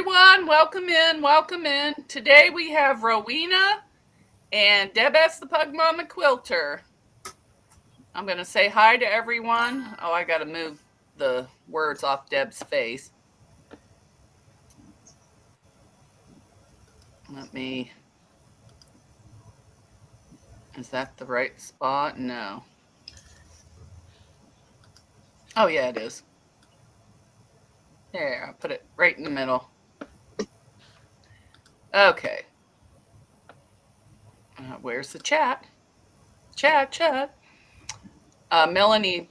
everyone. Welcome in. Welcome in. Today we have Rowena and Deb the Pug Mama Quilter. I'm going to say hi to everyone. Oh, I got to move the words off Deb's face. Is that the right spot? No. Oh, yeah, it is. There, I'll put it right in the middle. Okay. Where's the chat? Chat. Melanie,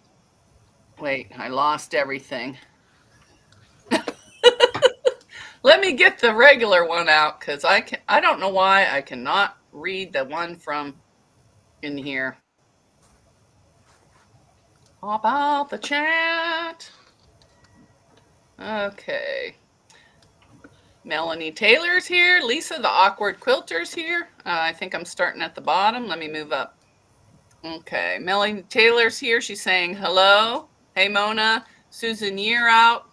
wait, I lost everything. Let me get the regular one out because I don't know why I cannot read the one from in here. How about the chat? Okay. Melanie Taylor's here. Lisa, the awkward quilter's here. I think I'm starting at the bottom. Let me move up. Okay. Melanie Taylor's here. She's saying hello. Hey, Mona. Susan Year out.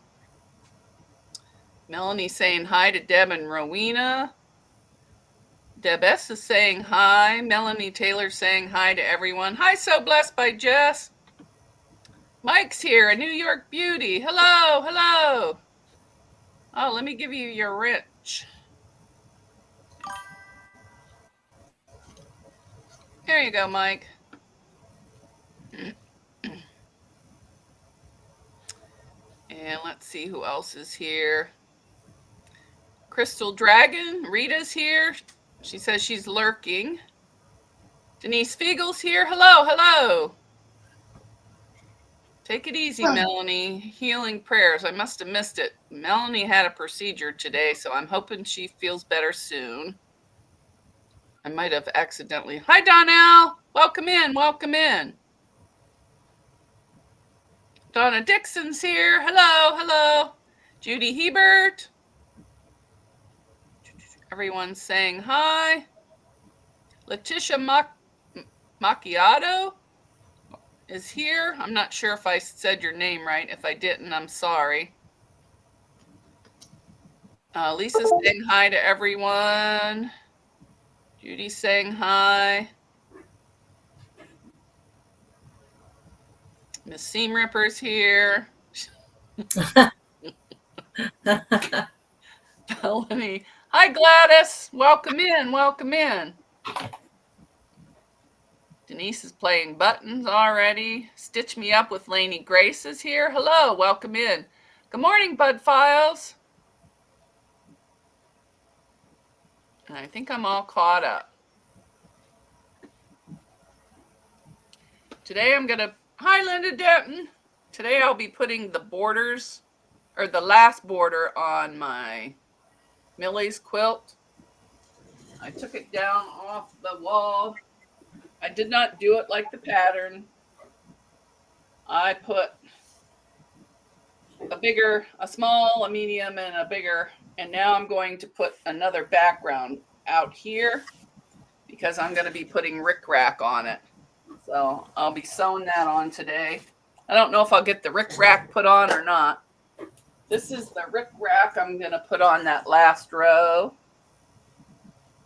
Melanie saying hi to Deb and Rowena. Deb S is saying hi. Melanie Taylor saying hi to everyone. Hi, So Blessed by Jess. Mike's here, a New York beauty. Hello. Oh, let me give you your wrench. There you go, Mike. And let's see who else is here. Crystal Dragon, Rita's here. She says she's lurking. Denise Fiegel's here. Hello. Take it easy, Melanie. Healing prayers. I must have missed it. Melanie had a procedure today, so I'm hoping she feels better soon. I might have accidentally. Hi, Donnell. Welcome in. Donna Dixon's here. Hello. Judy Hebert. Everyone's saying hi. Letitia Macchiato is here. I'm not sure if I said your name right. If I didn't, I'm sorry. Lisa's saying hi to everyone. Judy's saying hi. Miss Seam Ripper's here. Melanie. Hi, Gladys. Welcome in. Denise is playing buttons already. Stitch Me Up with Lainey Grace is here. Hello, welcome in. Good morning, Bud Files. And I think I'm all caught up. Today hi, Linda Denton. Today I'll be putting the borders, or the last border on my Millie's quilt. I took it down off the wall. I did not do it like the pattern. I put a small, a medium, and a bigger. And now I'm going to put another background out here because I'm going to be putting rickrack on it. So I'll be sewing that on today. I don't know if I'll get the rickrack put on or not. This is the rickrack I'm going to put on that last row.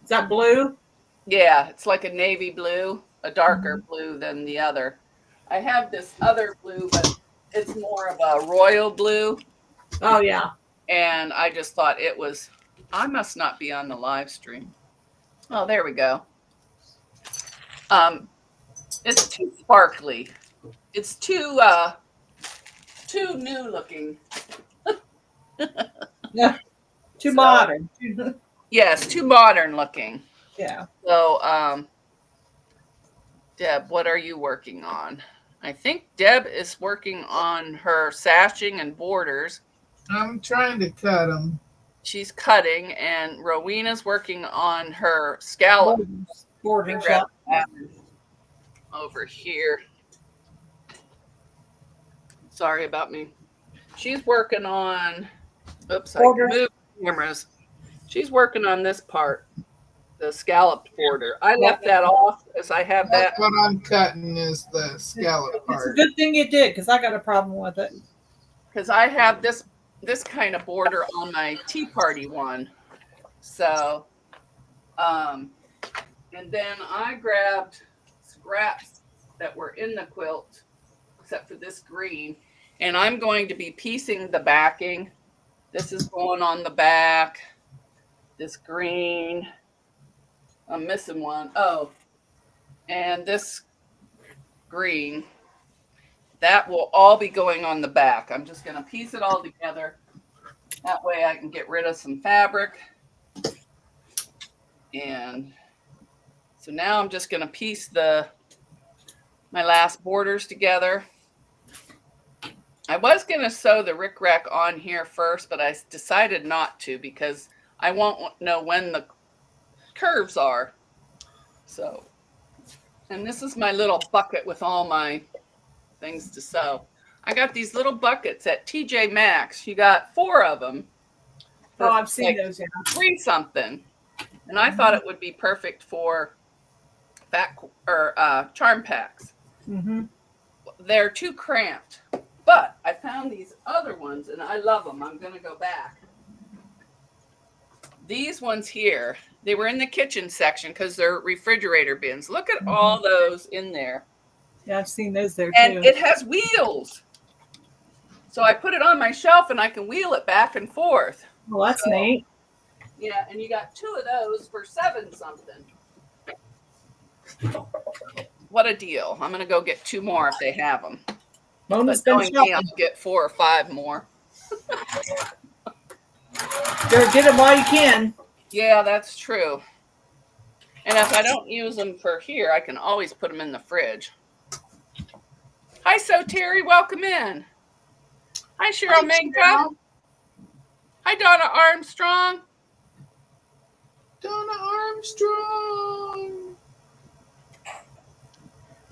Is that blue? Yeah, it's like a navy blue, a darker blue than the other. I have this other blue, but it's more of a royal blue. Oh, yeah. And I just thought I must not be on the live stream. Oh, there we go. It's too sparkly. It's too new looking. Yeah. Too modern. Yes, too modern looking. Yeah. So, Deb, what are you working on? I think Deb is working on her sashing and borders. I'm trying to cut them. She's cutting, and Rowena's working on her scallop Bordering over here. Sorry about me. She's working on. Oops, I moved cameras. She's working on this part, the scalloped border. I left that off as I have that. That's what I'm cutting is the scallop part. It's a good thing you did because I got a problem with it. Because I have this this kind of border on my tea party one. So, and then I grabbed scraps that were in the quilt, except for this green, and I'm going to be piecing the backing. This is going on the back. This green, I'm missing one. Oh, and this green, that will all be going on the back. I'm just going to piece it all together. That way I can get rid of some fabric. And so now I'm just going to piece my last borders together. I was going to sew the rickrack on here first, but I decided not to because I won't know when the curves are. So, and this is my little bucket with all my things to sew. I got these little buckets at TJ Maxx. You got 4 of them. Oh, I've seen those. Yeah. $3 something. And I thought it would be perfect for charm packs. Mm-hmm. They're too cramped. But I found these other ones and I love them. I'm going to go back. These ones here, they were in the kitchen section because they're refrigerator bins. Look at all those in there. Yeah, I've seen those there and too. And it has wheels. So I put it on my shelf and I can wheel it back and forth. Well, that's neat. Yeah, and you got 2 of those for $7 something. What a deal. I'm going to go get 2 more if they have them. Mona's But been knowing me, shopping. I'll get 4 or 5 more. Better get them while you can. Yeah, that's true. And if I don't use them for here, I can always put them in the fridge. Hi, So Terry. Welcome in. Hi, Cheryl Menka. Hi, Donna Armstrong. Donna Armstrong.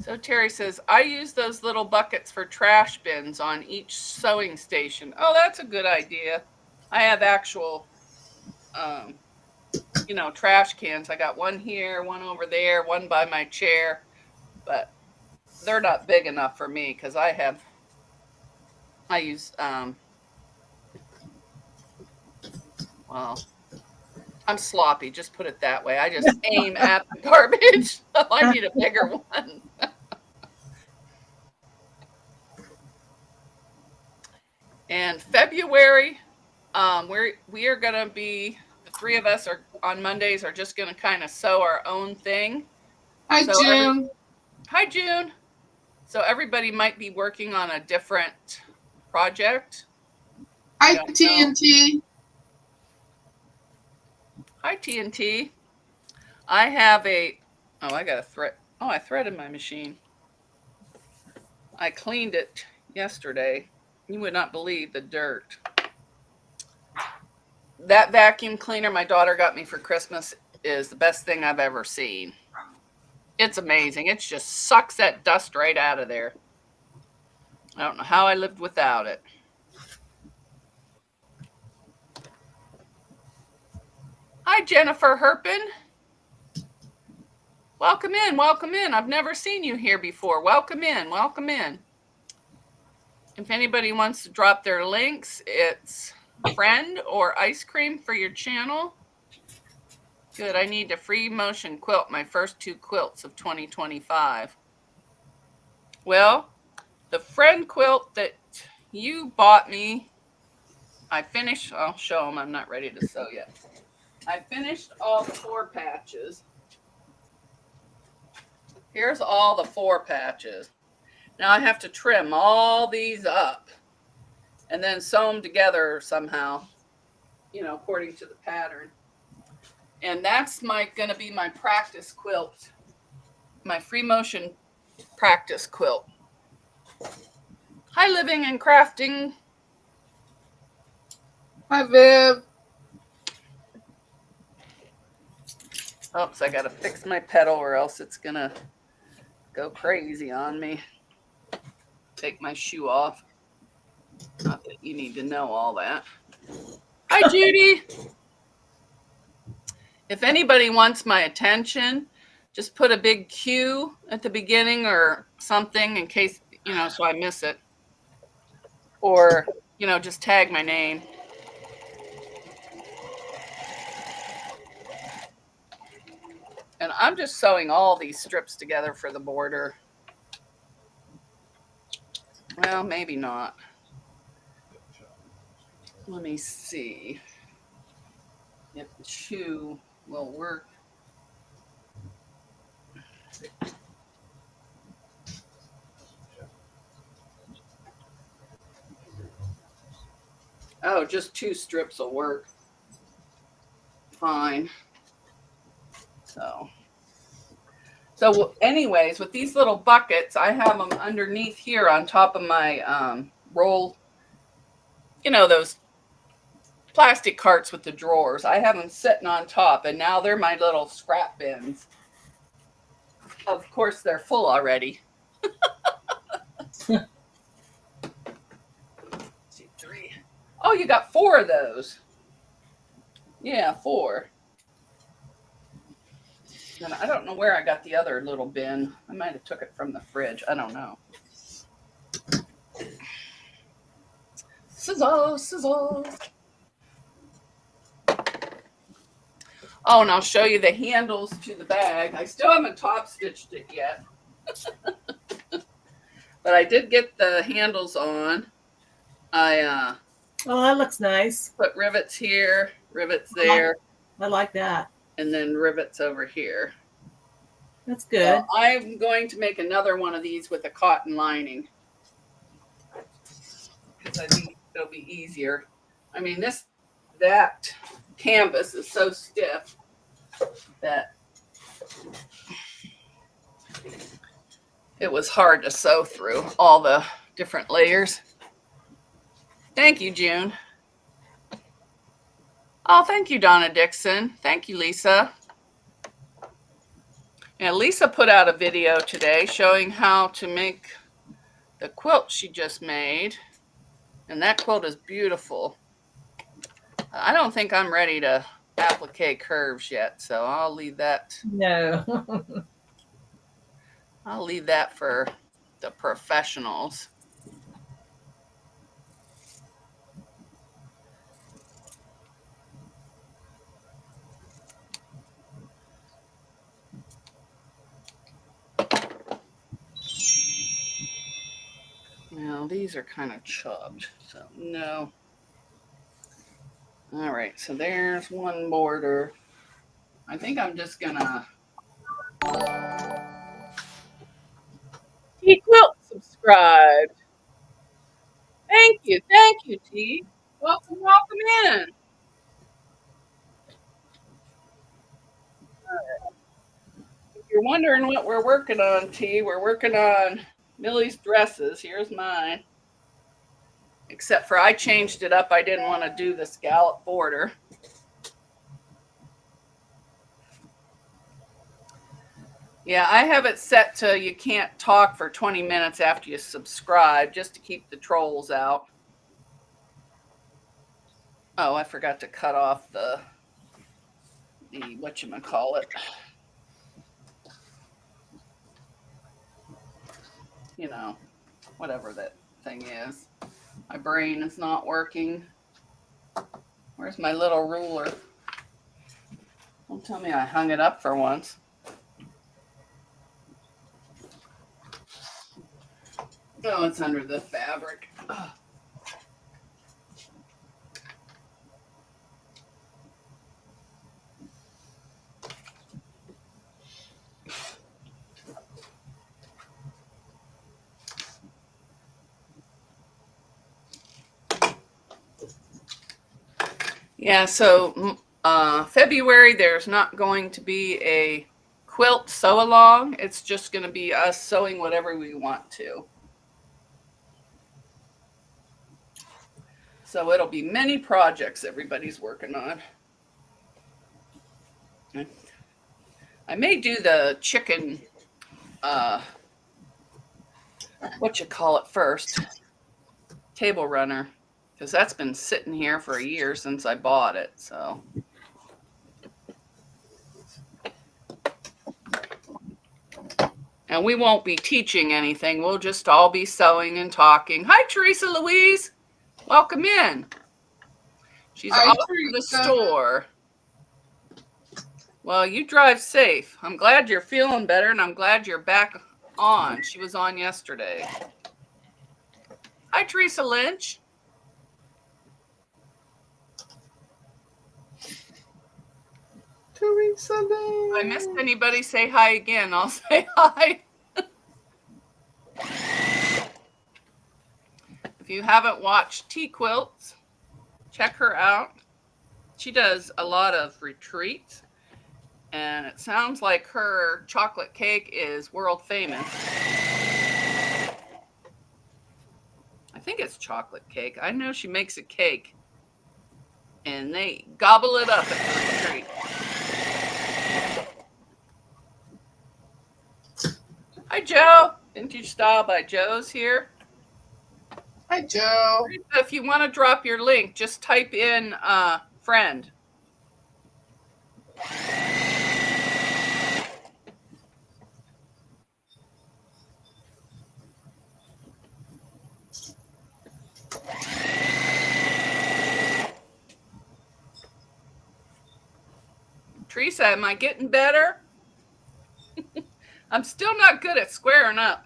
So Terry says, I use those little buckets for trash bins on each sewing station. Oh, that's a good idea. I have actual, trash cans. I got one here, one over there, one by my chair. But they're not big enough for me because I use, I'm sloppy. Just put it that way. I just aim at the garbage. I need a bigger one. And February, we are going to be, the 3 of us are on Mondays are just going to kind of sew our own thing. Hi, June. Hi, June. So everybody might be working on a different project. Hi, TNT. Hi, TNT. I have I got a thread. Oh, I threaded my machine. I cleaned it yesterday. You would not believe the dirt. That vacuum cleaner my daughter got me for Christmas is the best thing I've ever seen. It's amazing. It just sucks that dust right out of there. I don't know how I lived without it. Hi, Jennifer Herpin. Welcome in. Welcome in. I've never seen you here before. Welcome in. Welcome in. If anybody wants to drop their links, it's friend or ice cream for your channel. Good. I need to free motion quilt my first 2 quilts of 2025. Well, the friend quilt that you bought me, I finished. I'll show them. I'm not ready to sew yet. I finished all 4 patches. Here's all the 4 patches. Now I have to trim all these up and then sew them together somehow, according to the pattern. And that's going to be my practice quilt, my free motion practice quilt. Hi, Living and Crafting. Hi, Viv. Oops, I got to fix my pedal or else it's going to go crazy on me. Take my shoe off. Not that you need to know all that. Hi, Judy. If anybody wants my attention, just put a big Q at the beginning or something in case, so I miss it. Or, you know, just tag my name. And I'm just sewing all these strips together for the border. Well, maybe not. Let me see if the shoe will work. Oh, just 2 strips will work fine. So anyways, with these little buckets, I have them underneath here on top of my roll, you know, those plastic carts with the drawers. I have them sitting on top, and now they're my little scrap bins. Of course, they're full already. 2, 3. Oh, you got 4 of those. Yeah, 4. And I don't know where I got the other little bin. I might have took it from the fridge. I don't know. Scissors, scissors. Oh, and I'll show you the handles to the bag. I still haven't top stitched it yet. But I did get the handles on. I Oh, that looks nice. put rivets here, rivets there, I like that. and then rivets over here. That's good. So I'm going to make another one of these with a cotton lining, because I think it'll be easier. I mean, that canvas is so stiff that it was hard to sew through all the different layers. Thank you, June. Oh, thank you, Donna Dixon. Thank you, Lisa. And Lisa put out a video today showing how to make the quilt she just made. And that quilt is beautiful. I don't think I'm ready to applique curves yet, so I'll leave that. No. I'll leave that for the professionals. Now these are kind of chubbed, so no. All right, so there's one border. I think I'm just gonna T Quilt subscribed. Thank you, T. Welcome in. Right. If you're wondering what we're working on, T, we're working on Millie's dresses. Here's mine. Except for I changed it up. I didn't want to do the scallop border. Yeah, I have it set to you can't talk for 20 minutes after you subscribe, just to keep the trolls out. Oh, I forgot to cut off the whatchamacallit. You know, whatever that thing is. My brain is not working. Where's my little ruler? Don't tell me I hung it up for once. Oh, it's under the fabric. Ugh. Yeah, so February there's not going to be a quilt sew along. It's just going to be us sewing whatever we want to. So it'll be many projects everybody's working on. I may do the chicken, first, table runner, because that's been sitting here for a year since I bought it. So. And we won't be teaching anything. We'll just all be sewing and talking. Hi, Teresa Louise. Welcome in. She's Hi, off to the Teresa. store. Well, you drive safe. I'm glad you're feeling better, and I'm glad you're back on. She was on yesterday. Hi, Teresa Lynch. Teresa If I Lynch. missed anybody, say hi again. I'll say hi. If you haven't watched Quilts, check her out. She does a lot of retreats, and it sounds like her chocolate cake is world famous. I think it's chocolate cake. I know she makes a cake, and they gobble it up at the retreat. Hi, Joe. Vintage Style by Joe's here. Hi, Joe. If you want to drop your link, just type in friend. Teresa, am I getting better? I'm still not good at squaring up.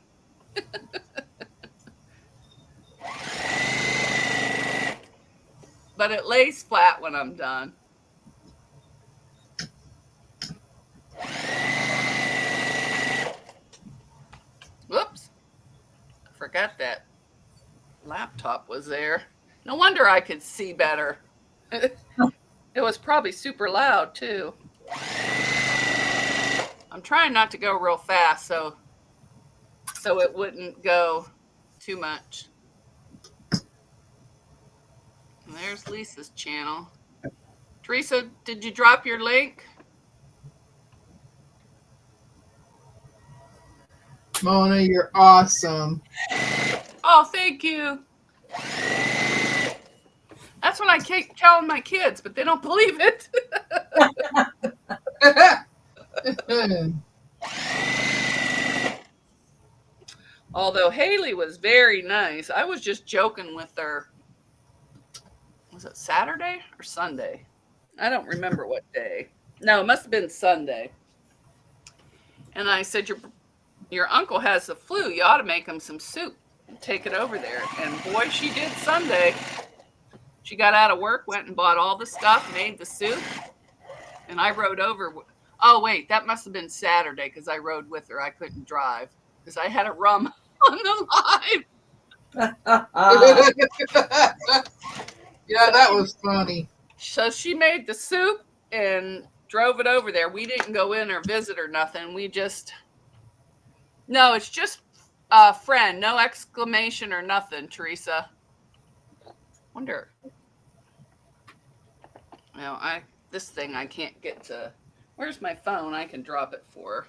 But it lays flat when I'm done. Whoops. I forgot that laptop was there. No wonder I could see better. It was probably super loud too. I'm trying not to go real fast so it wouldn't go too much. And there's Lisa's channel. Teresa, did you drop your link? Mona, you're awesome. Oh, thank you. That's what I keep telling my kids, but they don't believe it. Although Haley was very nice. I was just joking with her. Was it Saturday or Sunday? I don't remember what day. No, it must have been Sunday. And I said, your uncle has the flu. You ought to make him some soup and take it over there. And boy, she did Sunday. She got out of work, went and bought all the stuff, made the soup. And I rode over. Oh, wait, that must have been Saturday because I rode with her. I couldn't drive because I had a rum on the live. Yeah, that was funny. So she made the soup and drove it over there. We didn't go in or visit or nothing. We just, no, it's just a friend. No exclamation or nothing, Teresa. Wonder. No, this thing I can't get to. Where's my phone? I can drop it for her.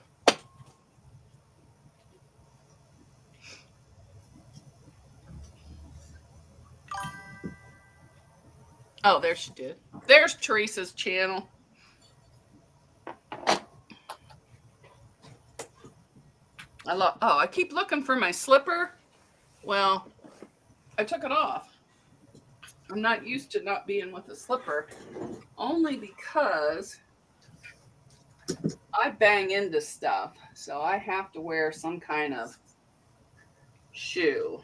Oh, there she did. There's Teresa's channel. I keep looking for my slipper. Well, I took it off. I'm not used to not being with a slipper, only because I bang into stuff, so I have to wear some kind of shoe.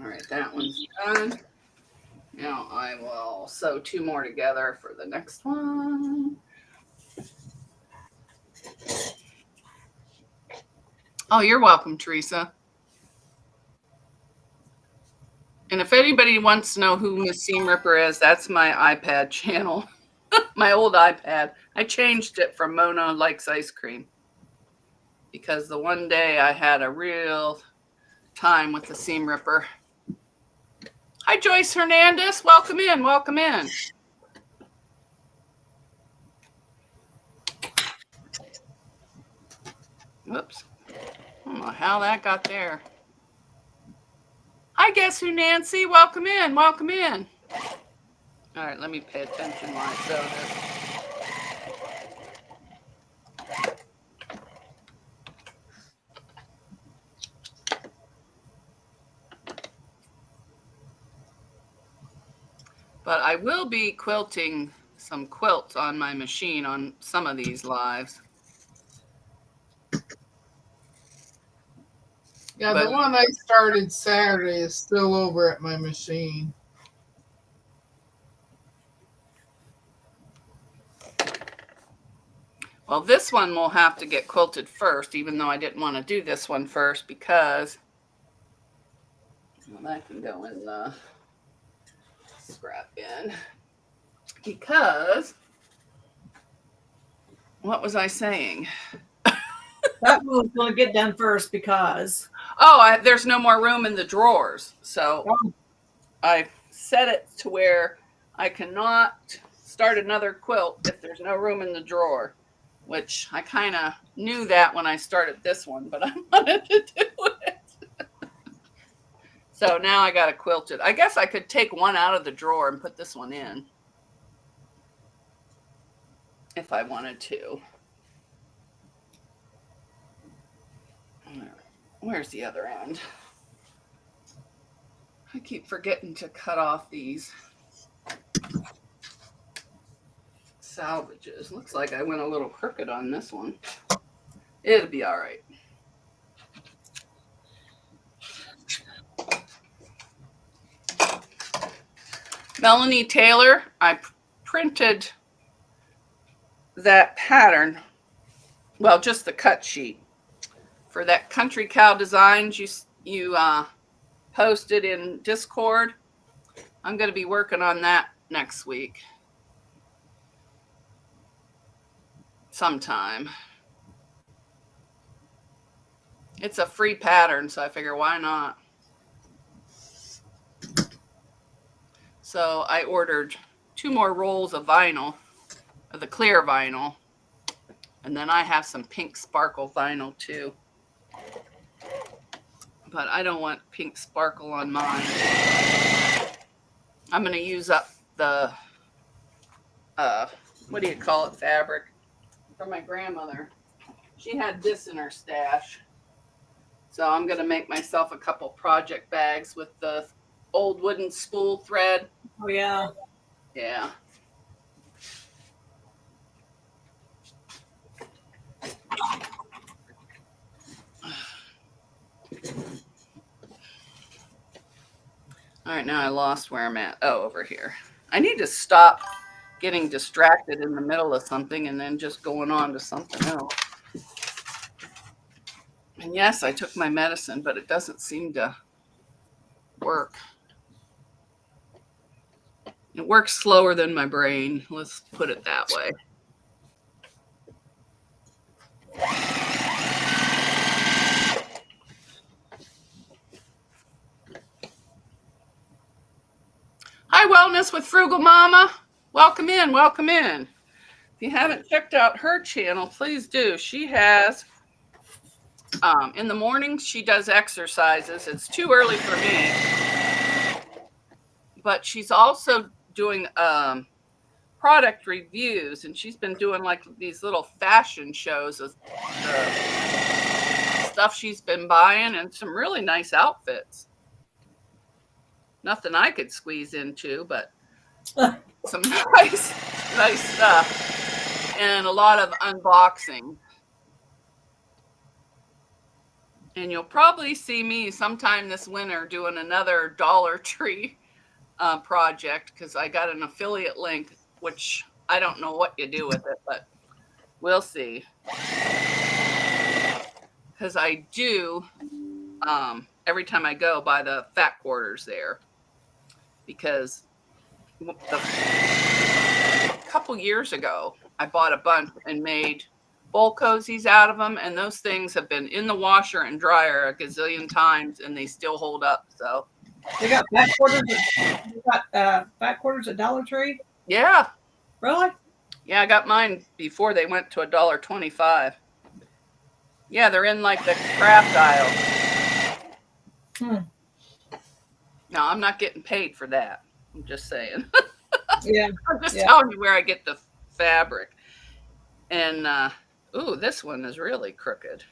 All right, that one's done. Now I will sew 2 more together for the next one. Oh, you're welcome, Teresa. And if anybody wants to know who Miss Seam Ripper is, that's my iPad channel. My old iPad. I changed it from Mona Likes Ice Cream because the one day I had a real time with the Seam Ripper. Hi, Joyce Hernandez. Welcome in. Welcome in. Whoops. I don't know how that got there. Hi, Guess Who, Nancy. Welcome in. Welcome in. All right, let me pay attention while I sew this. But I will be quilting some quilts on my machine on some of these lives. Yeah, But the one I started Saturday is still over at my machine. well, this one will have to get quilted first, even though I didn't want to do this one first because that can go in the scrap bin. Because what was I saying? That one's going to get done first because. Oh, there's no more room in the drawers. So Oh, I set it to where I cannot start another quilt if there's no room in the drawer, which I kind of knew that when I started this one, but I wanted to do it. So now I got to quilt it. I guess I could take one out of the drawer and put this one in if I wanted to. Where's the other end? I keep forgetting to cut off these salvages. Looks like I went a little crooked on this one. It'll be all right. Melanie Taylor, I printed that pattern, well, just the cut sheet for that Country Cow Designs you posted in Discord. I'm going to be working on that next week sometime. It's a free pattern, so I figure why not? So I ordered 2 more rolls of vinyl, of the clear vinyl, and then I have some pink sparkle vinyl too. But I don't want pink sparkle on mine. I'm going to use up the, what do you call it, fabric from my grandmother. She had this in her stash. So I'm going to make myself a couple project bags with the old wooden spool thread. oh yeah. Yeah. All right, now I lost where I'm at. Oh, over here. I need to stop getting distracted in the middle of something and then just going on to something else. And yes, I took my medicine, but it doesn't seem to work. It works slower than my brain. Let's put it that way. Hi, Wellness with Frugal Mama. Welcome in, welcome in. If you haven't checked out her channel, please do. She has, in the morning, she does exercises. It's too early for me. But she's also doing product reviews, and she's been doing like these little fashion shows of the stuff she's been buying and some really nice outfits. Nothing I could squeeze into, but some nice stuff, and a lot of unboxing. And you'll probably see me sometime this winter doing another Dollar Tree project, because I got an affiliate link, which I don't know what you do with it, but we'll see. Because I do, every time I go, buy the fat quarters there. Because a couple years ago, I bought a bunch and made bowl cozies out of them, and those things have been in the washer and dryer a gazillion times, and they still hold up. So They got fat quarters. Fat quarters at Dollar Tree. yeah, Really? yeah, I got mine before they went to $1.25. Yeah, they're in like the craft aisle. No, I'm not getting paid for that. I'm just saying. Yeah. I'm just telling you where I get the fabric. And, ooh, this one is really crooked.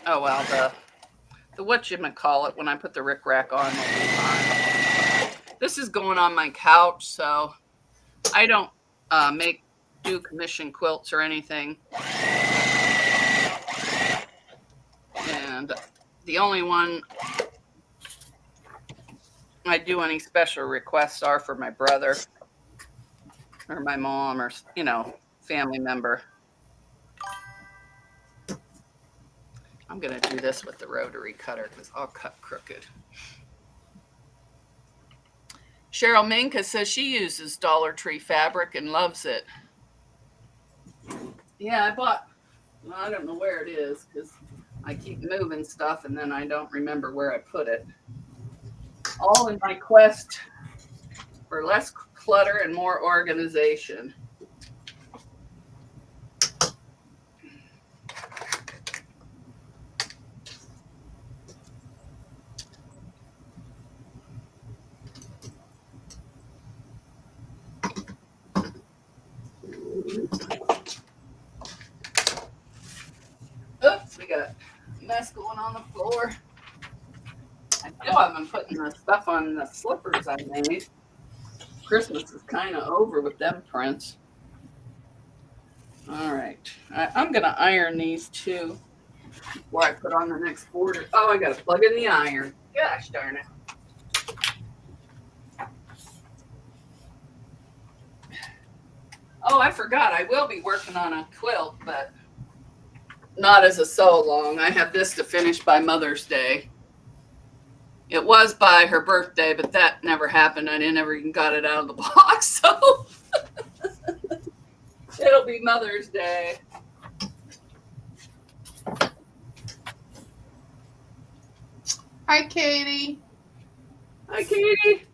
Oh, well, whatchamacallit when I put the rickrack on. This is going on my couch, so I don't do commission quilts or anything. And the only one I do any special requests are for my brother or my mom or, family member. I'm going to do this with the rotary cutter because I'll cut crooked. Cheryl Minka says she uses Dollar Tree fabric and loves it. Yeah, I don't know where it is because I keep moving stuff and then I don't remember where I put it. All in my quest for less clutter and more organization. Oops, we got a mess going on the floor. I know I've been putting the stuff on the slippers I made. Christmas is kind of over with them prints. All right. I'm going to iron these two before I put on the next border. Oh, I got to plug in the iron. Gosh darn it. Oh, I forgot. I will be working on a quilt, but not as a sew-along. I have this to finish by Mother's Day. It was by her birthday, but that never happened. I never even got it out of the box, so it'll be Mother's Day. Hi, Katie. Hi, Katie.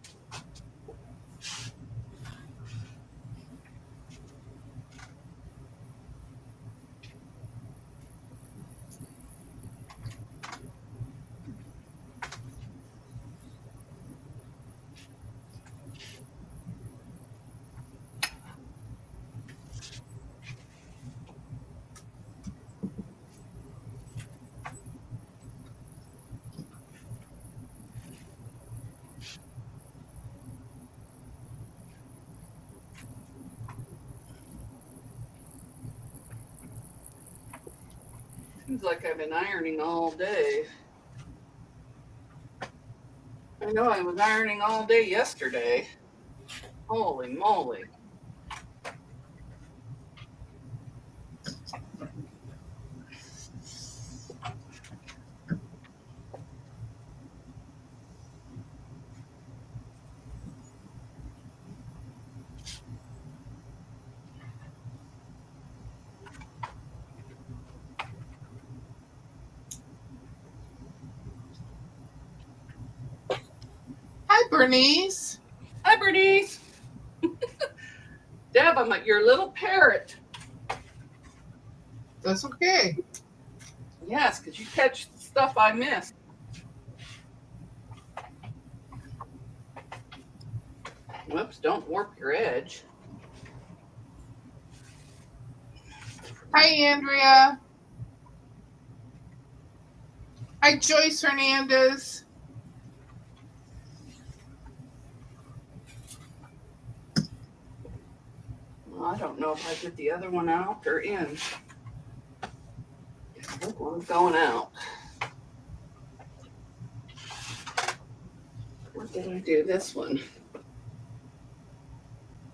Seems like I've been ironing all day. I know I was ironing all day yesterday. Holy moly. Hi, Bernice. Hi, Bernice. Deb, I'm your little parrot. That's okay. Yes, because you catch stuff I missed. Whoops, don't warp your edge. Hi, Andrea. Hi, Joyce Hernandez. Well, I don't know if I put the other one out or in. This one's going out. What did I do this one?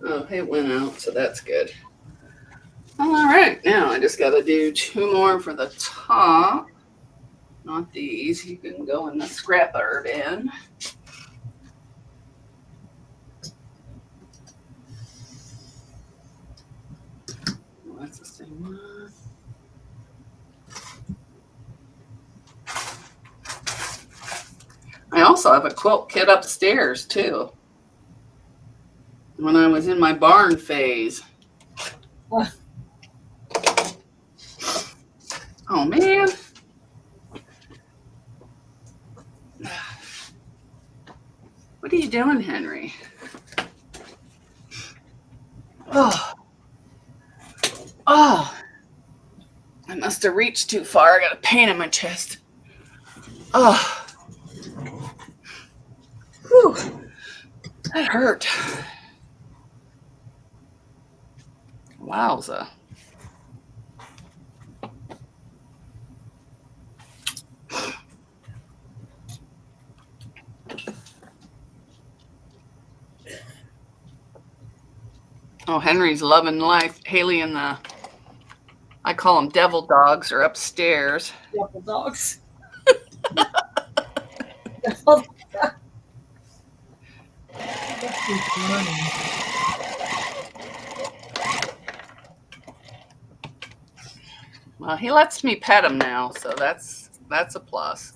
Oh, it went out, so that's good. All right, now I just got to do two more for the top. Not these. You can go in the scrapper bin. Oh, that's the same one. I also have a quilt kit upstairs, too. When I was in my barn phase. Oh, man. What are you doing, Henry? Oh. I must have reached too far. I got a pain in my chest. Oh, whew, that hurt. Wowza. Oh, Henry's loving life. Haley and I call them devil dogs, are upstairs. Devil dogs. Well, he lets me pet him now, so that's a plus.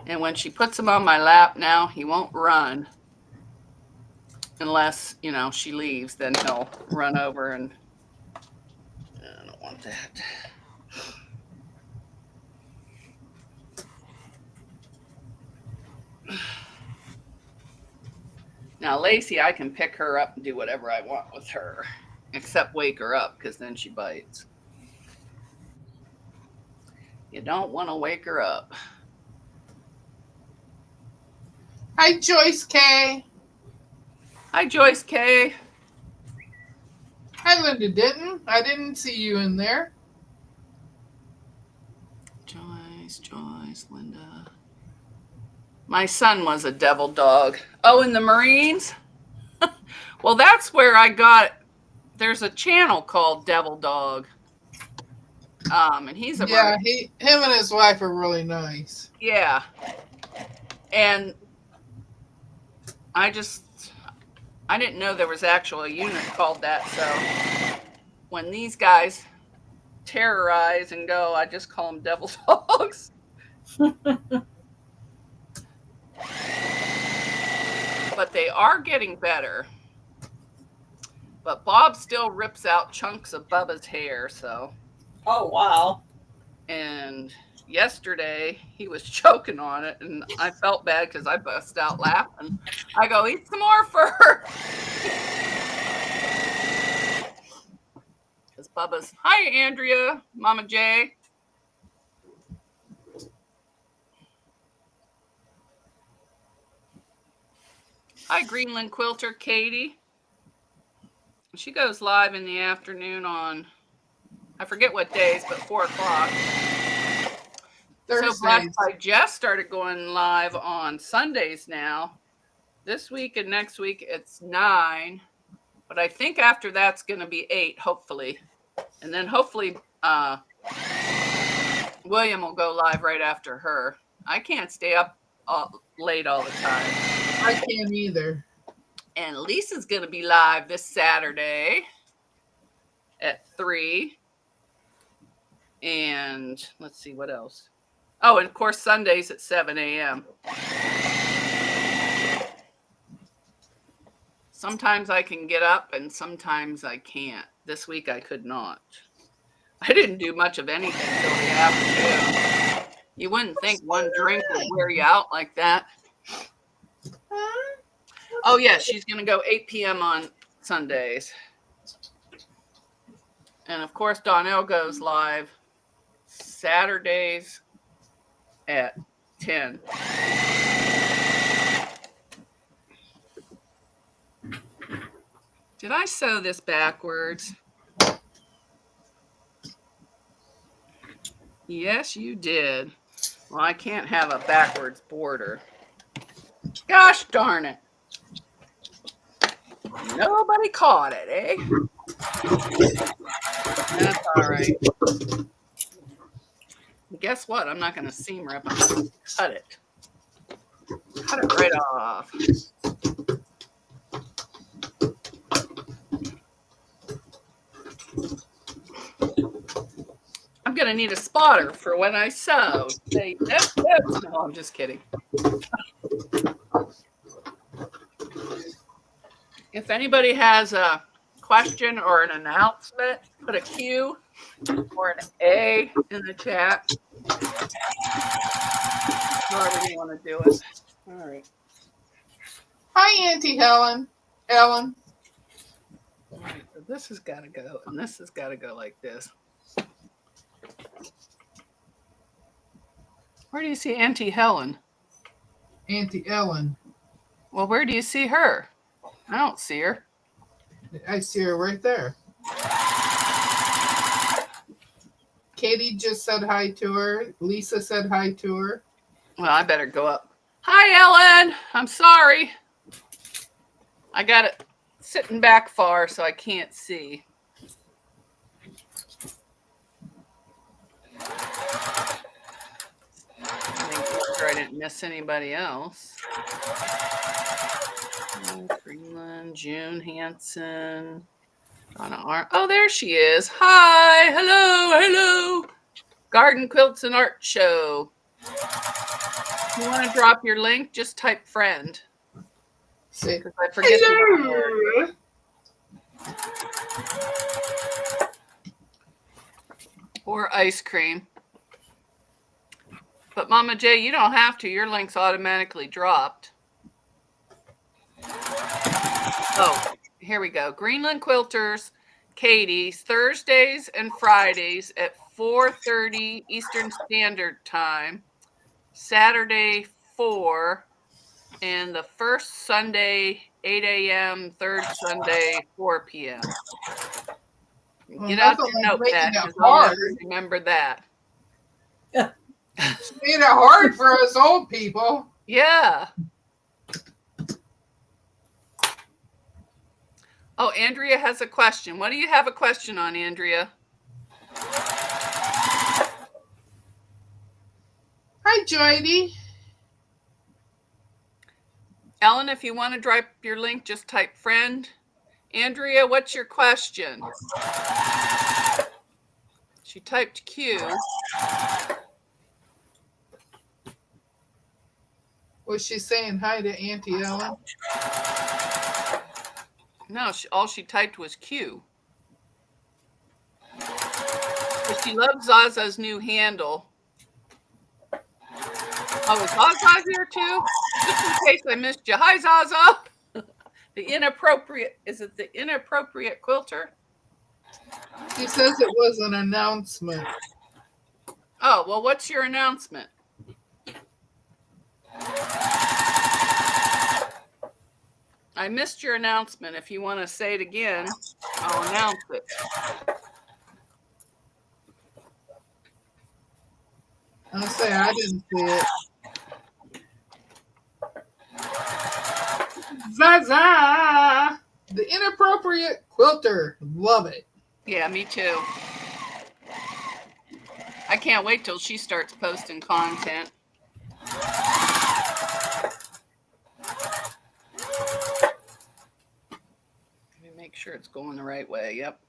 And when she puts him on my lap now, he won't run unless, she leaves. Then he'll run over, and I don't want that. Now, Lacey, I can pick her up and do whatever I want with her, except wake her up, because then she bites. You don't want to wake her up. Hi, Joyce K. Hi, Joyce K. Hi, Linda Denton. I didn't see you in there. Joyce, Linda. My son was a devil dog. Oh, in the Marines? Well, that's where I got, there's a channel called Devil Dog. And he's a Him and his wife are really nice. Yeah. And I didn't know there was actually a unit called that. So when these guys terrorize and go, I just call them devil dogs. But they are getting better. But Bob still rips out chunks of Bubba's hair, so. Oh, wow. And yesterday he was choking on it, and I felt bad because I bust out laughing. I go, eat some more fur. Because Bubba's, hi, Andrea, Mama J. Hi, Greenland Quilter, Katie. She goes live in the afternoon on, I forget what days, but 4 o'clock. So Black by Jess started going live on Sundays now. This week and next week it's 9. But I think after that's going to be 8, hopefully. And then hopefully William will go live right after her. I can't stay up late all the time. I can't either. And Lisa's going to be live this Saturday at 3. And let's see what else. Oh, and of course Sundays at 7 a.m. Sometimes I can get up and sometimes I can't. This week I could not. I didn't do much of anything till the afternoon. You wouldn't think one drink would wear you out like that. Oh, yeah, she's going to go 8 p.m. on Sundays. And, of course, Donnell goes live Saturdays at 10. Did I sew this backwards? Yes, you did. Well, I can't have a backwards border. Gosh darn it. Nobody caught it, eh? That's all right. Guess what? I'm not going to seam rip. I'm going to cut it. Cut it right off. I'm going to need a spotter for when I sew. Say, no, I'm just kidding. If anybody has a question or an announcement, put a Q or an A in the chat. However you want to do it. All right. Hi, Auntie Ellen. All right, so this has got to go, and this has got to go like this. Where do you see Auntie Helen? Auntie Ellen. Well, where do you see her? I don't see her. I see her right there. Katie just said hi to her. Lisa said hi to her. Well, I better go up. Hi, Ellen. I'm sorry. I got it sitting back far, so I can't see. Make sure I didn't miss anybody else. Greenland, June Hansen, Donna Art. Oh, there she is. Hi. Hello. Hello. Garden Quilts and Art Show. If you want to drop your link, just type friend. See. Because I forget Hello. or ice cream. But Mama J, you don't have to. Your link's automatically dropped. Oh, here we go. Greenland Quilters, Katie's, Thursdays and Fridays at 4:30 Eastern Standard Time. Saturday, 4. And the first Sunday, 8 a.m., third Sunday, 4 p.m. Well, Get out nothing your like making notepad it because I'll hard. never remember that. She made it hard for us old people. Yeah. Oh, Andrea has a question. What do you have a question on, Andrea? Hi, Joydy. Ellen, if you want to drop your link, just type friend. Andrea, what's your question? She typed Q. Was she saying hi to Auntie Ellen? No, all she typed was Q. But she loves Zaza's new handle. Oh, is Zaza here too? Just in case I missed you. Hi, Zaza. Is it the inappropriate quilter? She says it was an announcement. Oh, well, what's your announcement? I missed your announcement. If you want to say it again, I'll announce it. I'll say I didn't see it. Zaza! The inappropriate quilter. Love it. Yeah, me too. I can't wait till she starts posting content. Let me make sure it's going the right way. Yep.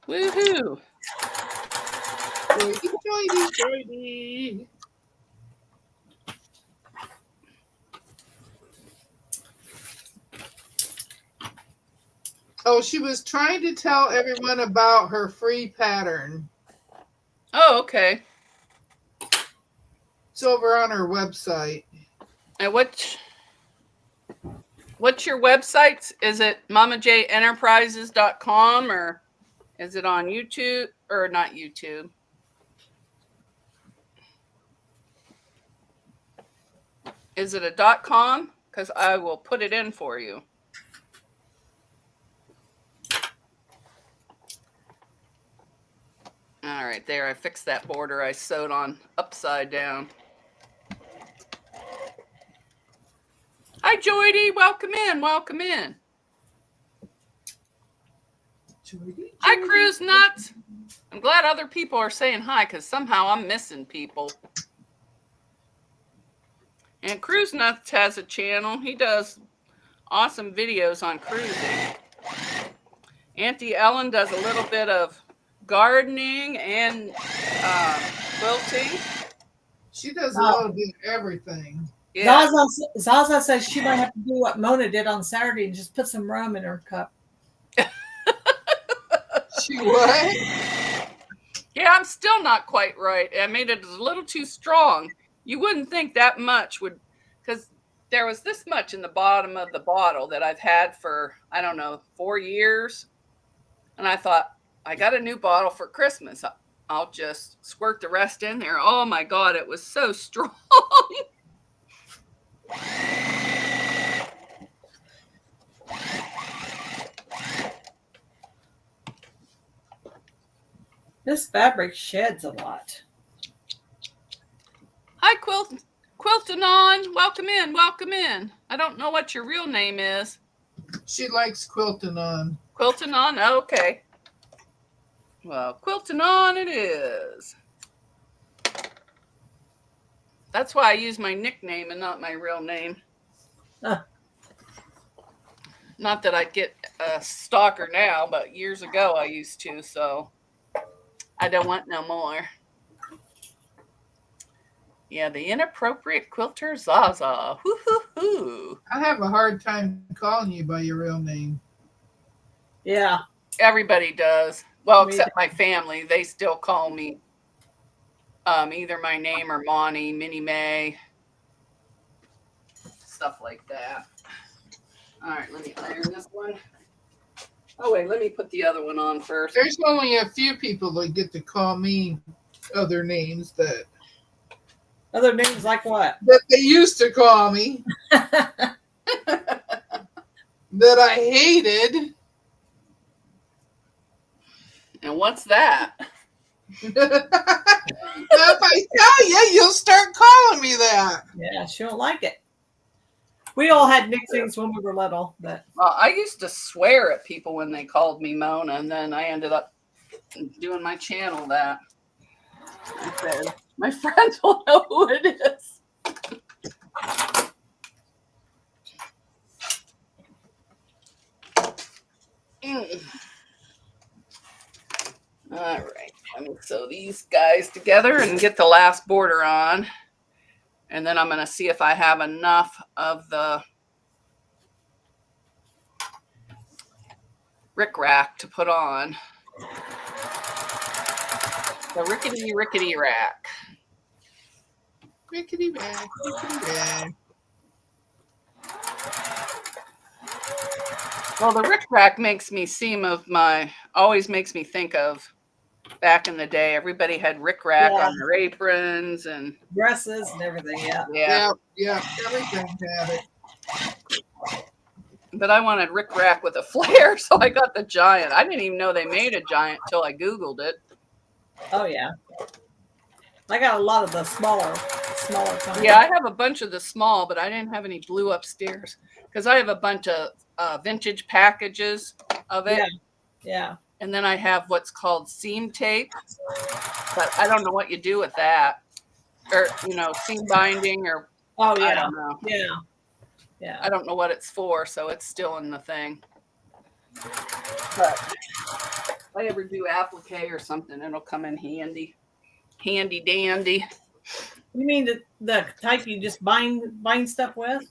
Woohoo! Joydy. Oh, she was trying to tell everyone about her free pattern. Oh, okay. It's over on her website. And what's your website? Is it mamajenterprises.com or is it on YouTube or not YouTube? Is it a .com? Because I will put it in for you. All right, there. I fixed that border I sewed on upside down. Hi, Joydy. Welcome in. Welcome in. Joydy. Hi, Cruise Nuts. I'm glad other people are saying hi because somehow I'm missing people. And Cruise Nuts has a channel. He does awesome videos on cruising. Auntie Ellen does a little bit of gardening and quilting. She does a little bit of everything. Yeah. Zaza says she might have to do what Mona did on Saturday and just put some rum in her cup. She what? Yeah, I'm still not quite right. I made it a little too strong. You wouldn't think that much would, because there was this much in the bottom of the bottle that I've had for, I don't know, 4 years. And I thought, I got a new bottle for Christmas. I'll just squirt the rest in there. Oh my God, it was so strong. This fabric sheds a lot. Hi, Quiltanon. Welcome in. Welcome in. I don't know what your real name is. She likes quilting on. Quiltanon? Okay. Well, Quiltanon it is. That's why I use my nickname and not my real name. Huh. Not that I get a stalker now, but years ago I used to, so I don't want no more. Yeah, the inappropriate quilter Zaza. Hoo-hoo-hoo. I have a hard time calling you by your real name. Yeah. Everybody does. Well, Me except my family. They still call me either my name or Monty, Minnie Mae, stuff like that. All right, let me iron this one. Oh, wait, let me put the other one on first. There's only a few people that get to call me other names that Other names like what? they used to call me that I hated. And what's that? If I tell you, you'll start calling me that. Yeah, she don't like it. We all had nicknames when we were little, but Well, I used to swear at people when they called me Mona, and then I ended up doing my channel that. I said, my friends will know who it is. All right, let me sew these guys together and get the last border on. And then I'm going to see if I have enough of the rickrack to put on. The rickety rack. Rickety rack, rickety rack. Well, the rickrack always makes me think of back in the day. Everybody had rickrack on their aprons and dresses and everything. Yeah, everything had it. But I wanted rickrack with a flare, so I got the giant. I didn't even know they made a giant till I Googled it. Oh yeah. I got a lot of the smaller kinds. Yeah, I have a bunch of the small, but I didn't have any blue upstairs because I have a bunch of vintage packages of it. Yeah. And then I have what's called seam tape, but I don't know what you do with that. Or, seam binding or Oh yeah. I don't know. Yeah. I don't know what it's for, so it's still in the thing. But if I ever do applique or something, it'll come in handy. Handy dandy. You mean the type you just bind stuff with?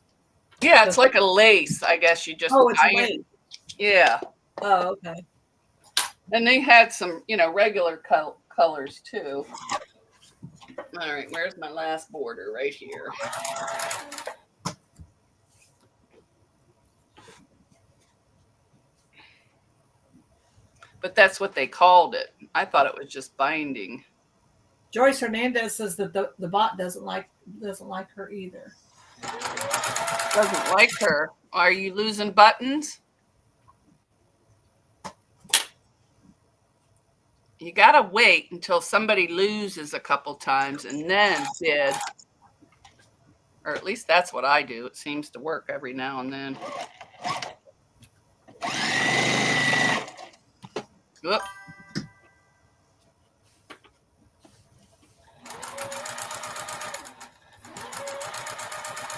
Yeah, it's like a lace, I guess you just it's iron. lace. Yeah. Oh, okay. And they had some, regular colors too. All right, where's my last border? Right here. But that's what they called it. I thought it was just binding. Joyce Hernandez says that the bot doesn't like her either. Doesn't like her. Are you losing buttons? You gotta wait until somebody loses a couple times and then bid. Or at least that's what I do. It seems to work every now and then. Whoop.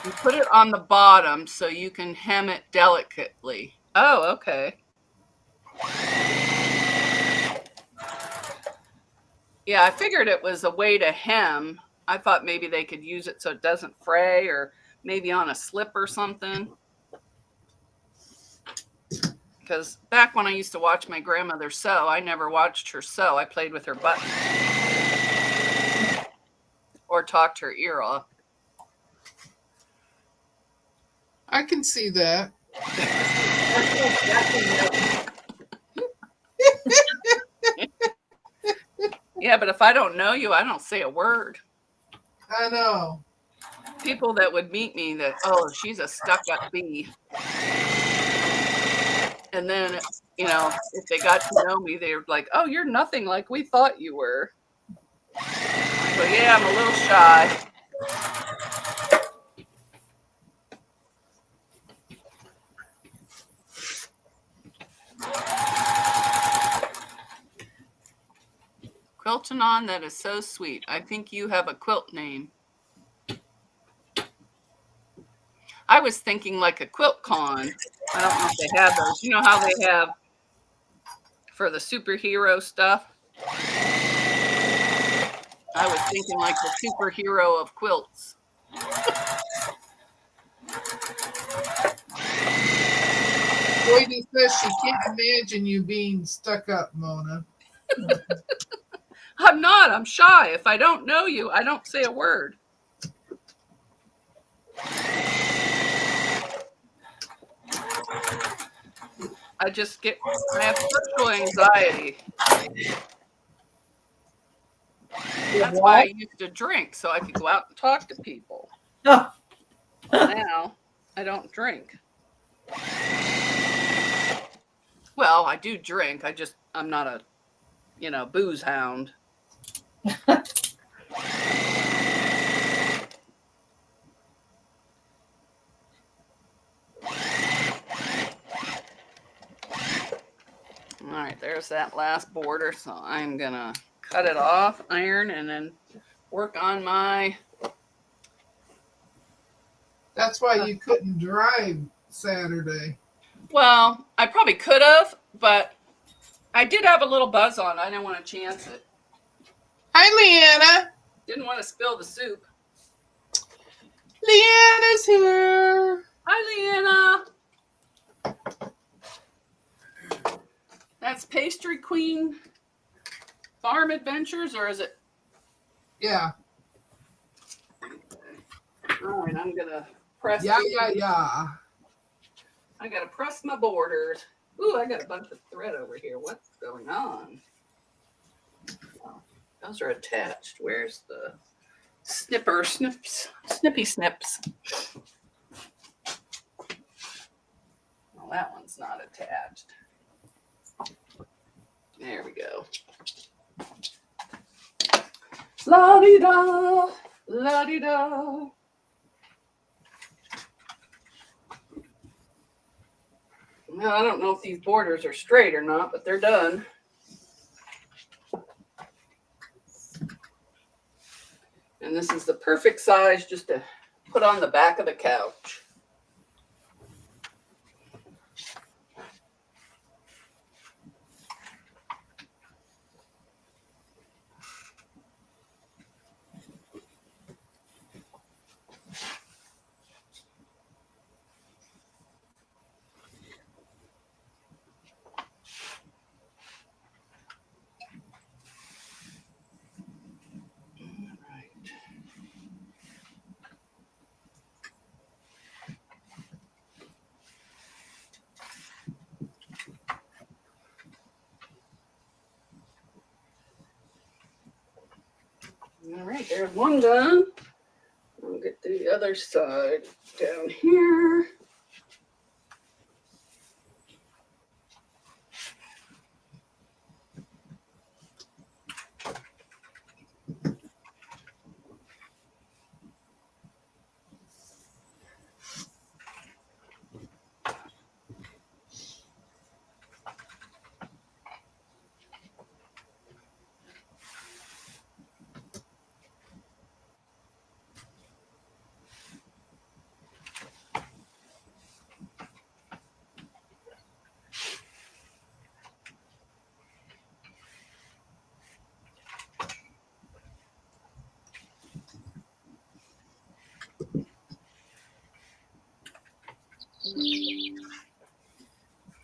You put it on the bottom so you can hem it delicately. Oh, okay. Yeah, I figured it was a way to hem. I thought maybe they could use it so it doesn't fray, or maybe on a slip or something. Because back when I used to watch my grandmother sew, I never watched her sew. I played with her buttons or talked her ear off. I can see that. Yeah, but if I don't know you, I don't say a word. I know. People that would meet me that, oh, she's a stuck-up bee. And then, you know, if they got to know me, they were like, oh, you're nothing like we thought you were. So yeah, I'm a little shy. Quilting on, that is so sweet. I think you have a quilt name. I was thinking like a quilt con. I don't know if they have those. You know how they have for the superhero stuff? I was thinking like the superhero of quilts. Lady says she can't imagine you being stuck up, Mona. I'm not. I'm shy. If I don't know you, I don't say a word. I have social anxiety. That's why I used to drink, so I could go out and talk to people. Oh. Now, I don't drink. Well, I do drink. I'm not a, booze hound. All right, there's that last border. So I'm going to cut it off, iron, and then work on my... That's why you couldn't drive Saturday. Well, I probably could have, but I did have a little buzz on. I didn't want to chance it. Hi, Leanna. Didn't want to spill the soup. Leanna's here. Hi, Leanna. That's Pastry Queen Farm Adventures, or is it? Yeah. All right, I'm going to press. Yeah. I got to press my borders. Ooh, I got a bunch of thread over here. What's going on? Oh, those are attached. Where's the snippy snips? Well, that one's not attached. There we go. La-di-da, la-di-da. Well, I don't know if these borders are straight or not, but they're done. And this is the perfect size just to put on the back of the couch. All right, there's one done. I'll get the other side down here.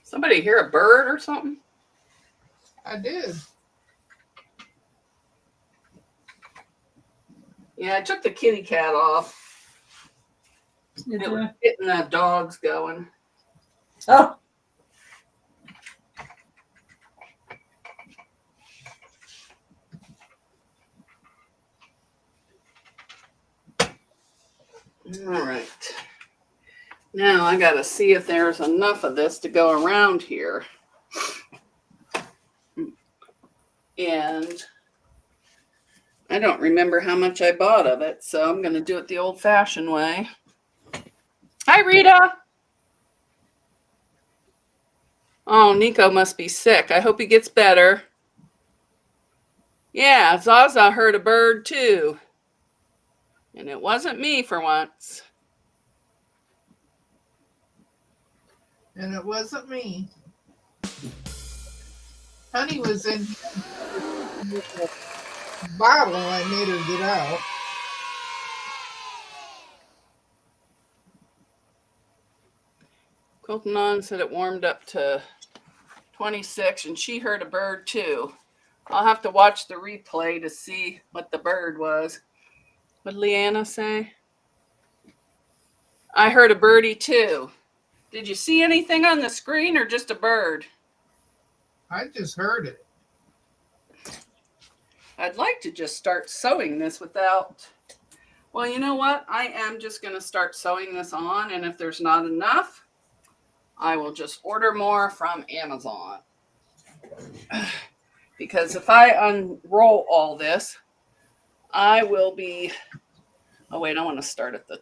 Somebody hear a bird or something? I did. Yeah, I took the kitty cat off. It was getting the dogs going. Oh. All right. Now I got to see if there's enough of this to go around here. And I don't remember how much I bought of it, so I'm going to do it the old-fashioned way. Hi, Rita. Oh, Nico must be sick. I hope he gets better. Yeah, Zaza heard a bird too. And it wasn't me for once. And it wasn't me. Honey was in the bottle. I made her get out. Quilting On said it warmed up to 26 and she heard a bird too. I'll have to watch the replay to see what the bird was. What did Leanna say? I heard a birdie too. Did you see anything on the screen or just a bird? I just heard it. I'd like to just start sewing this without... Well, you know what? I am just going to start sewing this on, and if there's not enough, I will just order more from Amazon. Because if I unroll all this, I will be... Oh, wait, I want to start at the...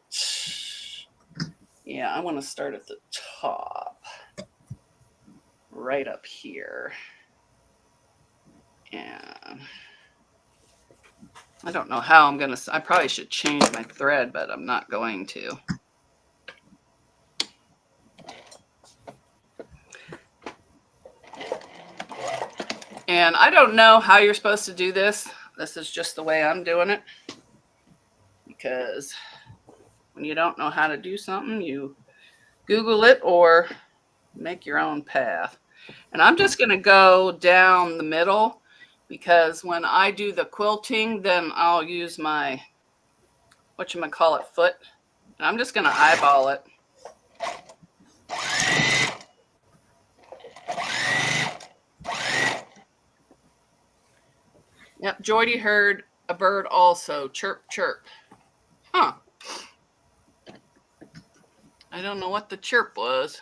Yeah, I want to start at the top. Right up here. And I don't know how I'm going to... I probably should change my thread, but I'm not going to. And I don't know how you're supposed to do this. This is just the way I'm doing it. Because when you don't know how to do something, you Google it or make your own path. And I'm just going to go down the middle because when I do the quilting, then I'll use my, whatchamacallit, foot. And I'm just going to eyeball it. Yep, Jordy heard a bird also. Chirp, chirp. Huh. I don't know what the chirp was.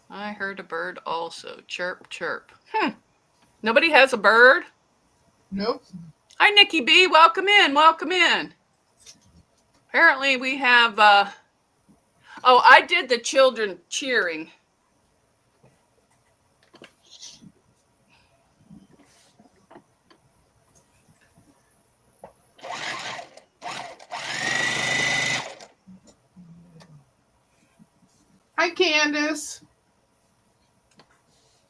I heard a bird also. Chirp, chirp. Nobody has a bird? Nope. Hi, Nikki B. Welcome in. Welcome in. Apparently we have... Oh, I did the children cheering. Hi, Candace.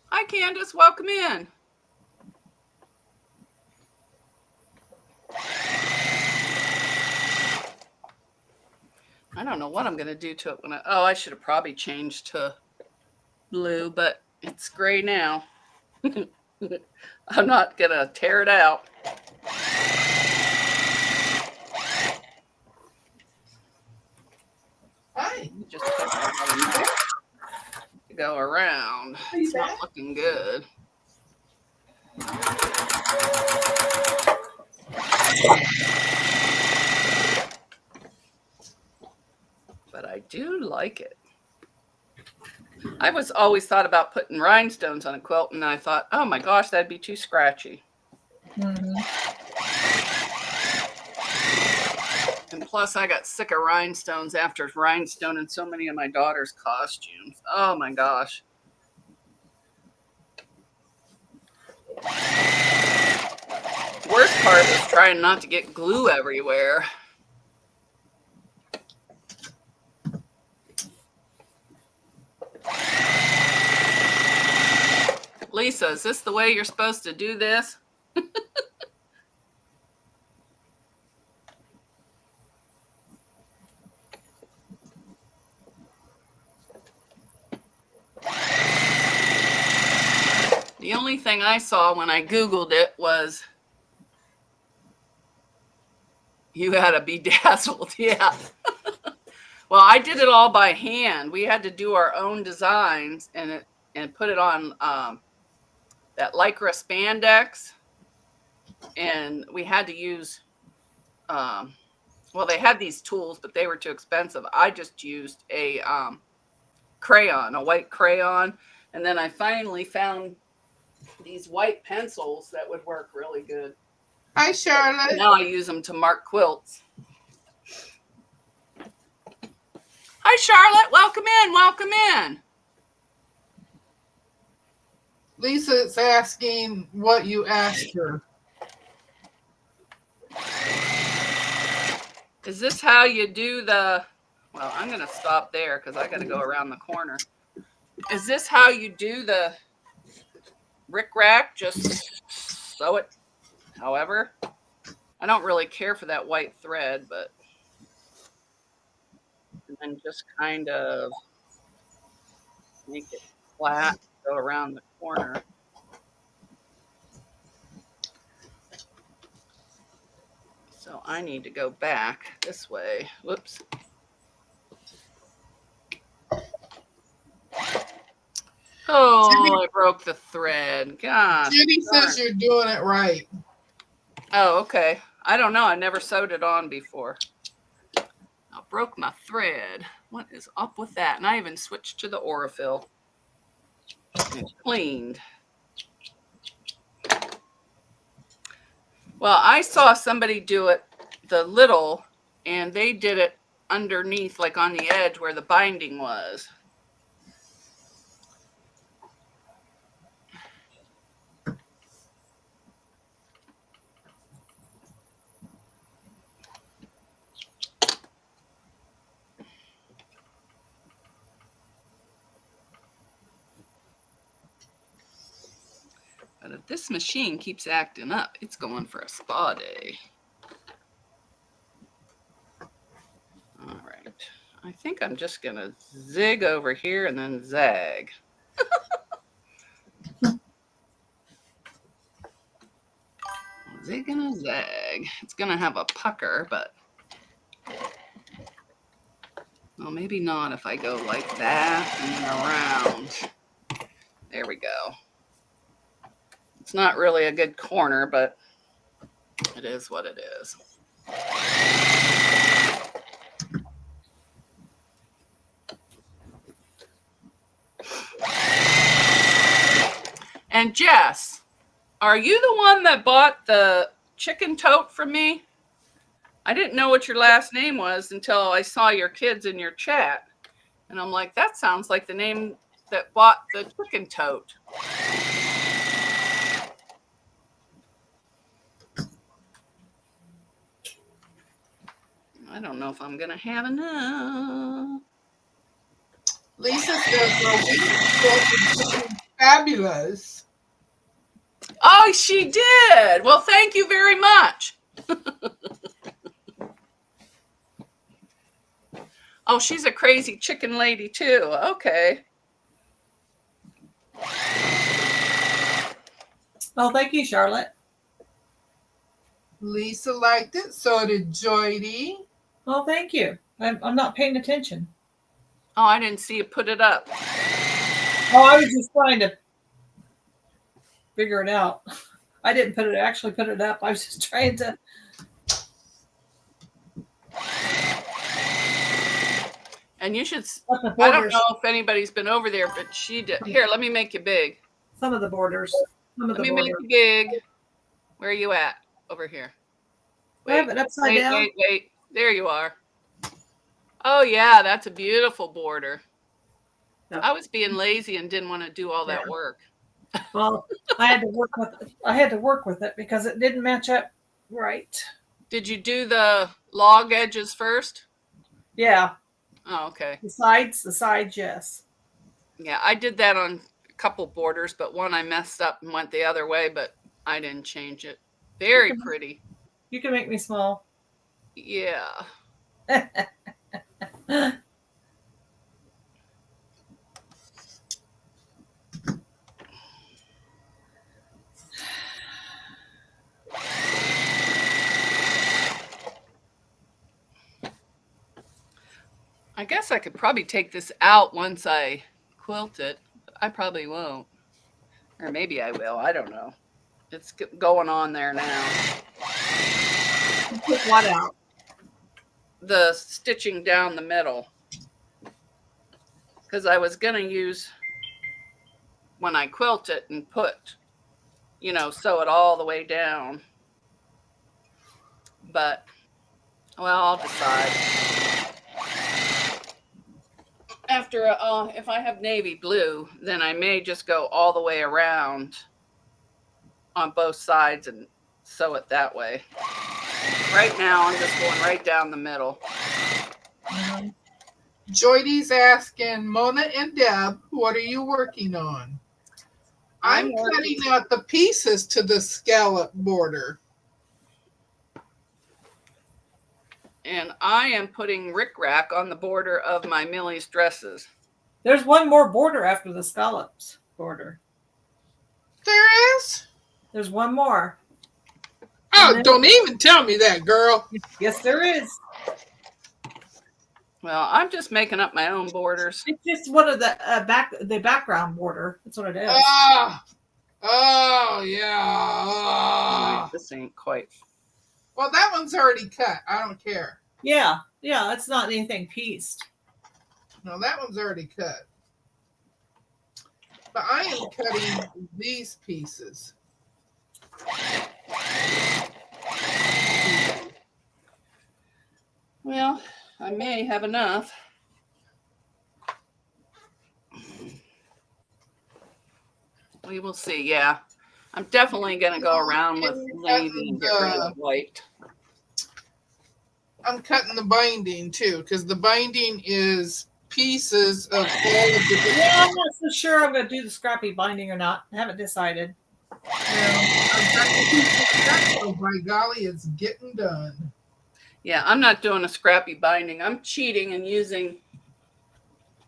Hi, Candace. Welcome in. I don't know what I'm going to do to it when I should have probably changed to blue, but it's gray now. I'm not going to tear it out. Hi. Just put that to go around. It's not looking good. But I do like it. I was always thought about putting rhinestones on a quilt, and I thought, oh my gosh, that'd be too scratchy. Mm-hmm. And plus, I got sick of rhinestones after rhinestoning so many of my daughter's costumes. Oh my gosh. The worst part is trying not to get glue everywhere. Lisa, is this the way you're supposed to do this? The only thing I saw when I Googled it was you had to be dazzled. Yeah. Well, I did it all by hand. We had to do our own designs and put it on that Lycra spandex. And we had to use, well, they had these tools, but they were too expensive. I just used a crayon, a white crayon. And then I finally found these white pencils that would work really good. Hi, Charlotte. Now I use them to mark quilts. Hi, Charlotte. Welcome in. Welcome in. Lisa is asking what you asked her. Is this how you do the... Well, I'm going to stop there because I got to go around the corner. Is this how you do the rickrack? Just sew it however. I don't really care for that white thread, but... And then just kind of make it flat, go around the corner. So I need to go back this way. Whoops. Oh, I broke the thread. Gosh. Judy says you're doing it right. Oh, okay. I don't know. I never sewed it on before. I broke my thread. What is up with that? And I even switched to the Aurifil. It's cleaned. Well, I saw somebody do it, the little, and they did it underneath, like on the edge where the binding was. But if this machine keeps acting up, it's going for a spa day. All right. I think I'm just going to zig over here and then zag. Zig and a zag. It's going to have a pucker, but... Well, maybe not if I go like that and then around. There we go. It's not really a good corner, but it is what it is. And Jess, are you the one that bought the chicken tote from me? I didn't know what your last name was until I saw your kids in your chat. And I'm like, that sounds like the name that bought the chicken tote. I don't know if I'm going to have enough. Lisa says fabulous. Oh, she did. Well, thank you very much. Oh, she's a crazy chicken lady too. Okay. Oh, thank you, Charlotte. Lisa liked it. So did Joydy. Oh, thank you. I'm not paying attention. Oh, I didn't see you put it up. Oh, I was just trying to figure it out. I didn't actually put it up. I was just trying to. And you should, I don't know if anybody's been over there, but she did. Here, let me make you big. Some of the borders. Let me make you big. Where are you at? Over here. Wait, I have it upside down. Wait. There you are. Oh, yeah, that's a beautiful border. No. I was being lazy and didn't want to do all that work. Well, I had to work with it. I had to work with it because it didn't match up right. Did you do the log edges first? Yeah. Oh, okay. The sides, yes. Yeah, I did that on a couple borders, but one I messed up and went the other way, but I didn't change it. Very pretty. You can make me small. Yeah. I guess I could probably take this out once I quilt it. I probably won't. Or maybe I will. I don't know. It's going on there now. Put what out? the stitching down the middle. Because I was going to use, when I quilt it and put, sew it all the way down. But, well, I'll decide. After, if I have navy blue, then I may just go all the way around on both sides and sew it that way. Right now, I'm just going right down the middle. Joydy's asking, Mona and Deb, what are you working on? I'm cutting out the pieces to the scallop border. And I am putting rickrack on the border of my Millie's dresses. There's one more border after the scallops border. There is? There's one more. Oh, don't even tell me that, girl. Yes, there is. Well, I'm just making up my own borders. It's just one of the background border. That's what it is. Oh, yeah. This ain't quite. Well, that one's already cut. I don't care. Yeah, it's not anything pieced. No, that one's already cut. But I am cutting these pieces. Well, I may have enough. We will see. Yeah, I'm definitely going to go around with navy and get rid of the white. I'm cutting the binding too, because the binding is pieces of all of the. Yeah, I'm not so sure I'm going to do the scrappy binding or not. I haven't decided. Oh, by golly, it's getting done. Yeah, I'm not doing a scrappy binding. I'm cheating and using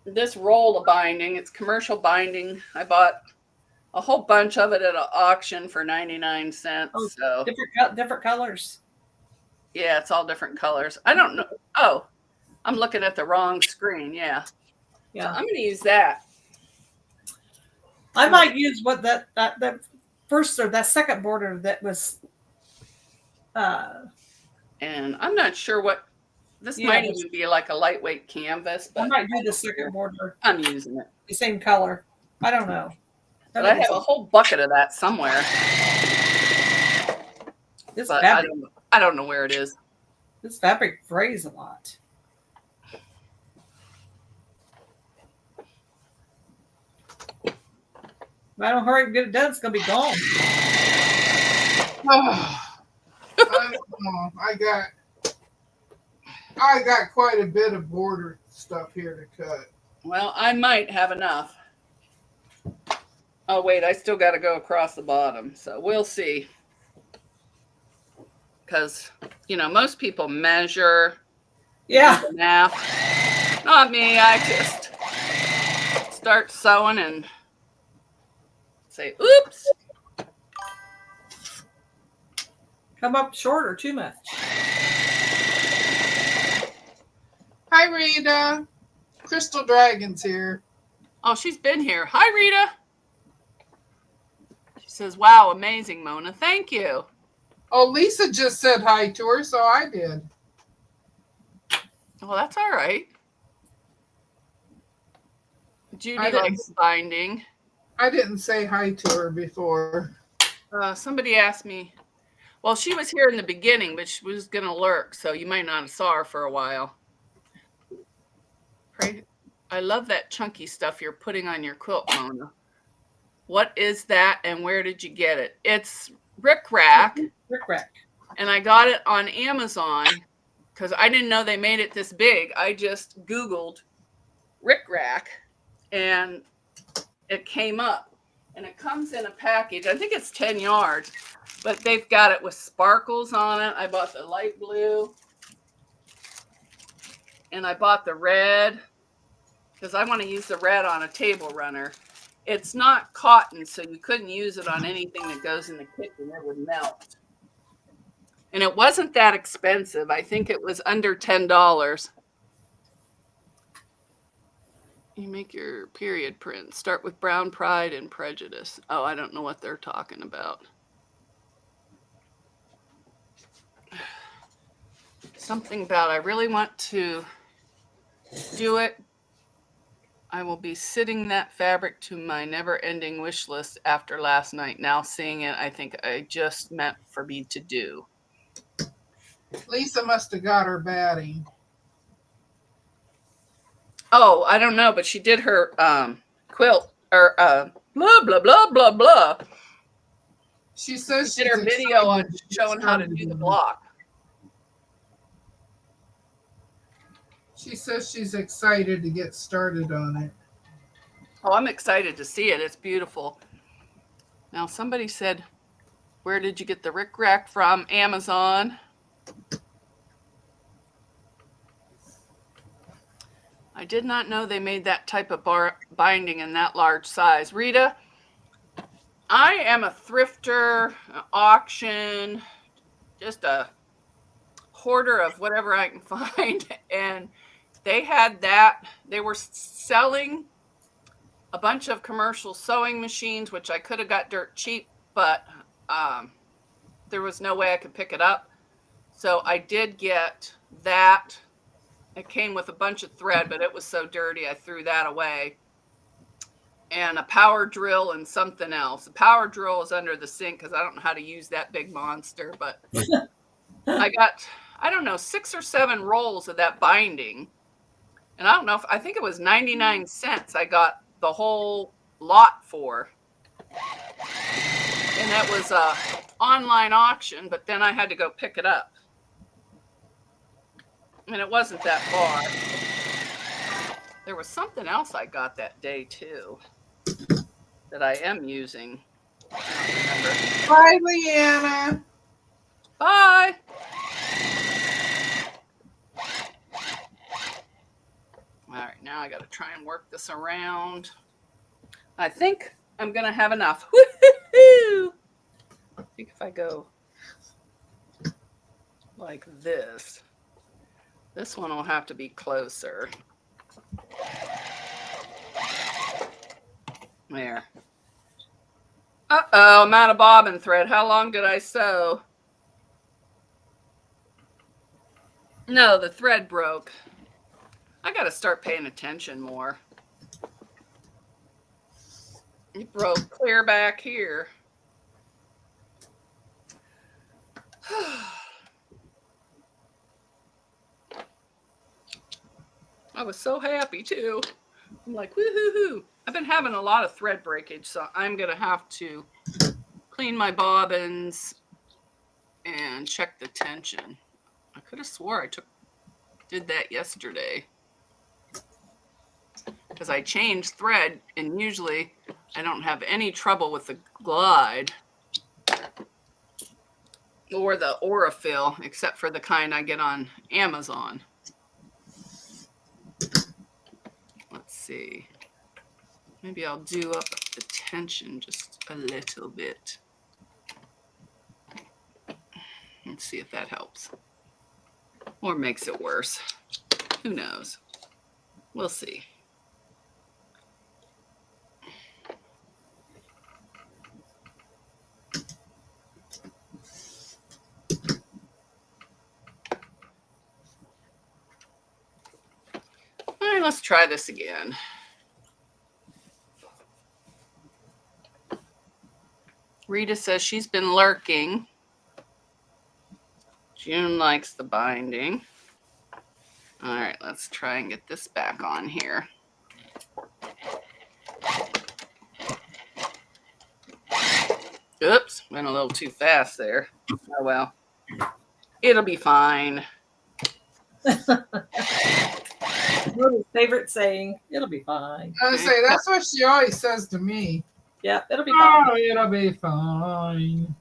this roll of binding. It's commercial binding. I bought a whole bunch of it at an auction for 99 cents. Oh, so different colors. Yeah, it's all different colors. I don't know. Oh, I'm looking at the wrong screen. Yeah. So I'm going to use that. I might use what that first or that second border that was. And I'm not sure what this might even be, like a lightweight canvas. But I might do the second border. I'm using it. The same color. I don't know. But I have a whole bucket of that somewhere. But I don't know where it is. This fabric frays a lot. If I don't hurry and get it done, it's going to be gone. I got quite a bit of border stuff here to cut. Well, I might have enough. Oh, wait, I still got to go across the bottom. So we'll see. Because, most people measure. Yeah. Math. Not me. I just start sewing and say, oops. Come up short or too much. Hi, Rita. Crystal Dragon's here. Oh, she's been here. Hi, Rita. She says, wow, amazing, Mona. Thank you. Oh, Lisa just said hi to her, so I did. Well, that's all right. Judy likes binding. I didn't say hi to her before. Somebody asked me. Well, she was here in the beginning, but she was going to lurk, so you might not have saw her for a while. I love that chunky stuff you're putting on your quilt, Mona. What is that, and where did you get it? It's rickrack. Rickrack. And I got it on Amazon because I didn't know they made it this big. I just Googled rickrack, and it came up. And it comes in a package. I think it's 10 yards, but they've got it with sparkles on it. I bought the light blue, and I bought the red because I want to use the red on a table runner. It's not cotton, so you couldn't use it on anything that goes in the kitchen. It would melt. And it wasn't that expensive. I think it was under $10. You make your period print. Start with Brown Pride and Prejudice. Oh, I don't know what they're talking about. something about I really want to do it. I will be sitting that fabric to my never-ending wish list after last night. Now seeing it, I think I just meant for me to do. Lisa must have got her batting. Oh, I don't know, but she did her quilt or blah blah blah blah blah. She says She did her video on showing how to do the block. She says she's excited to get started on it. Oh, I'm excited to see it. It's beautiful. Now, somebody said, where did you get the rickrack from? Amazon. I did not know they made that type of binding in that large size. Rita, I am a thrifter, an auction, just a hoarder of whatever I can find. And they had that. They were selling a bunch of commercial sewing machines, which I could have got dirt cheap, but there was no way I could pick it up. So I did get that. It came with a bunch of thread, but it was so dirty I threw that away. And a power drill and something else. The power drill is under the sink because I don't know how to use that big monster, but I got, I don't know, 6 or 7 rolls of that binding. And I don't know if, I think it was 99 cents I got the whole lot for. And that was a online auction, but then I had to go pick it up. And it wasn't that far. There was something else I got that day too that I am using. I don't remember. Bye, Leanna. Bye. All right, now I got to try and work this around. I think I'm going to have enough. Woo-hoo-hoo! I think if I go like this, this one will have to be closer. There. Uh-oh, I'm out of bobbin thread. How long did I sew? No, the thread broke. I got to start paying attention more. It broke clear back here. I was so happy too. I'm like, woo-hoo-hoo. I've been having a lot of thread breakage, so I'm going to have to clean my bobbins and check the tension. I could have swore I did that yesterday because I changed thread, and usually I don't have any trouble with the glide or the Aurifil, except for the kind I get on Amazon. Let's see. Maybe I'll do up the tension just a little bit. Let's see if that helps. Or makes it worse. Who knows? We'll see. All right, let's try this again. Rita says she's been lurking. June likes the binding. All right, let's try and get this back on here. Oops, went a little too fast there. Oh well, it'll be fine. Mona's favorite saying, it'll be fine. I was say that's what she always says to me. Yeah, it'll be fine. Oh, it'll be fine.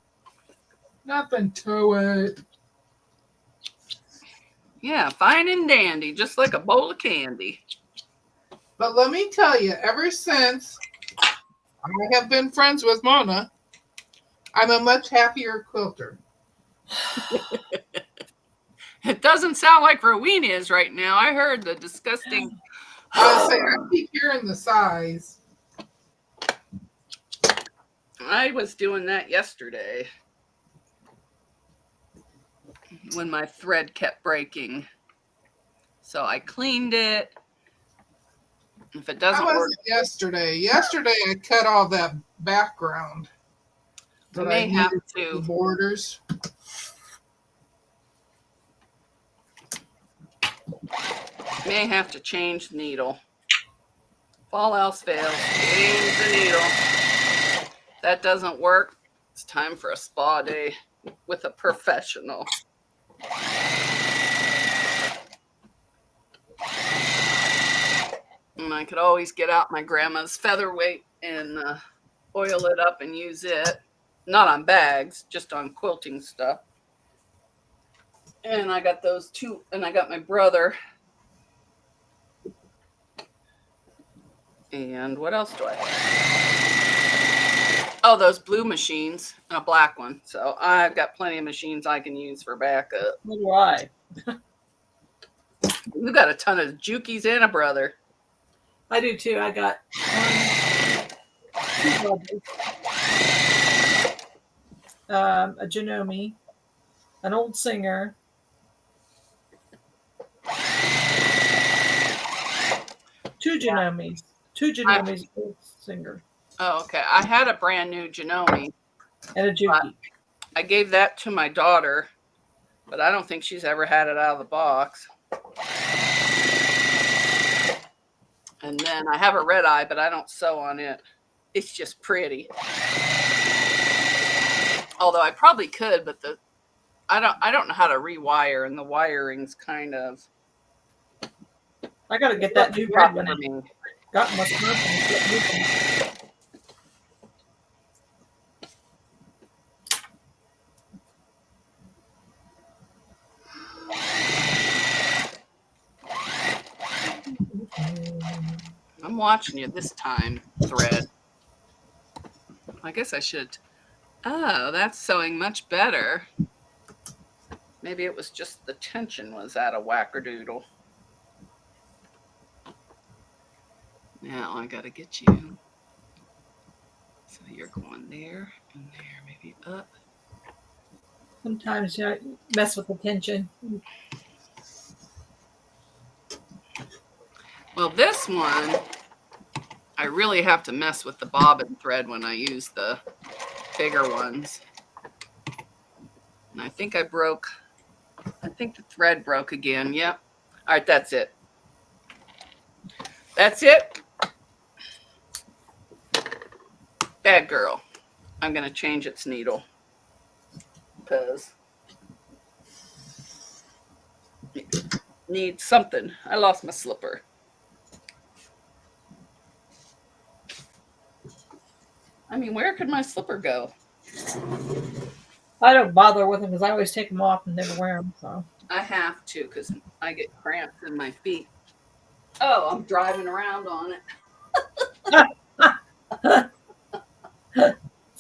Nothing to it. Yeah, fine and dandy, just like a bowl of candy. But let me tell you, ever since I have been friends with Mona, I'm a much happier quilter. It doesn't sound like Rowena is right now. I heard the disgusting. I would say I keep hearing the sighs. I was doing that yesterday. when my thread kept breaking. So I cleaned it. If it doesn't How was work, it yesterday? Yesterday I cut all that background. I may have The to. borders. May have to change the needle. If all else fails, change the needle. If that doesn't work, it's time for a spa day with a professional. And I could always get out my grandma's featherweight and oil it up and use it. Not on bags, just on quilting stuff. And I got those two, and I got my brother. And what else do I have? Oh, those blue machines and a black one. So I've got plenty of machines I can use for backup. So do I. We've got a ton of Jukies and a brother. I do too. I got two brothers. A Janome, an old singer. Two Janomes. Two Janomes, old singer. Oh, okay. I had a brand new Janome. And a Juki. I gave that to my daughter, but I don't think she's ever had it out of the box. And then I have a red eye, but I don't sew on it. It's just pretty. Although I probably could, but I don't know how to rewire, and the wiring's kind of. I gotta get that new red one. I mean, Got my smartphone. I'm watching you this time, thread. I guess I should. Oh, that's sewing much better. Maybe it was just the tension was out of wackadoodle. Now I gotta get you. So you're going there and there, maybe up. Sometimes I mess with the tension. Well, this one, I really have to mess with the bobbin thread when I use the bigger ones. And I think I think the thread broke again. Yep. All right, that's it. That's it. Bad girl. I'm going to change its needle because it needs something. I lost my slipper. I mean, where could my slipper go? I don't bother with them because I always take them off and never wear them. So I have to because I get cramps in my feet. Oh, I'm driving around on it.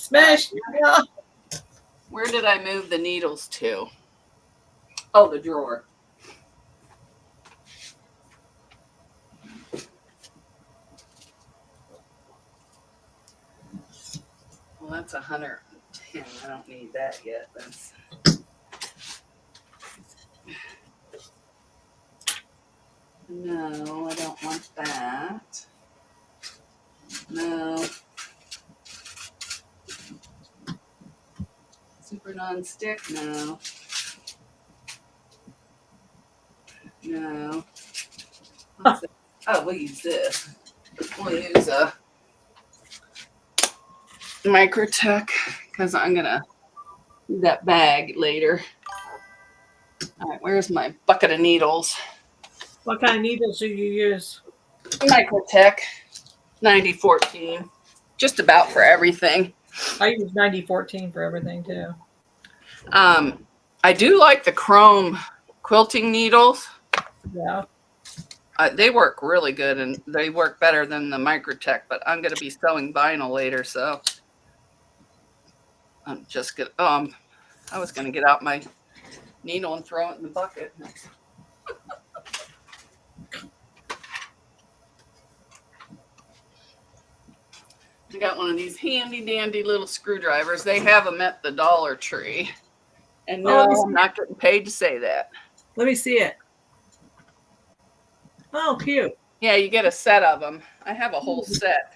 smash. Yeah. Where did I move the needles to? Oh, the drawer. Well, that's 110. I don't need that yet. That's. No, I don't want that. No. Super non-stick? No. No. Oh, we'll use this. We'll use a Microtech because I'm going to do that bag later. All right, where's my bucket of needles? What kind of needles do you use? Microtech 9014. Just about for everything. I use 9014 for everything too. I do like the chrome quilting needles. Yeah. They work really good and they work better than the Microtech, but I'm going to be sewing vinyl later, so I'm just going to, I was going to get out my needle and throw it in the bucket. I got one of these handy dandy little screwdrivers. They have them at the Dollar Tree. And Oh, no, I'm not getting paid to say that. Let me see it. Oh, cute. Yeah, you get a set of them. I have a whole set.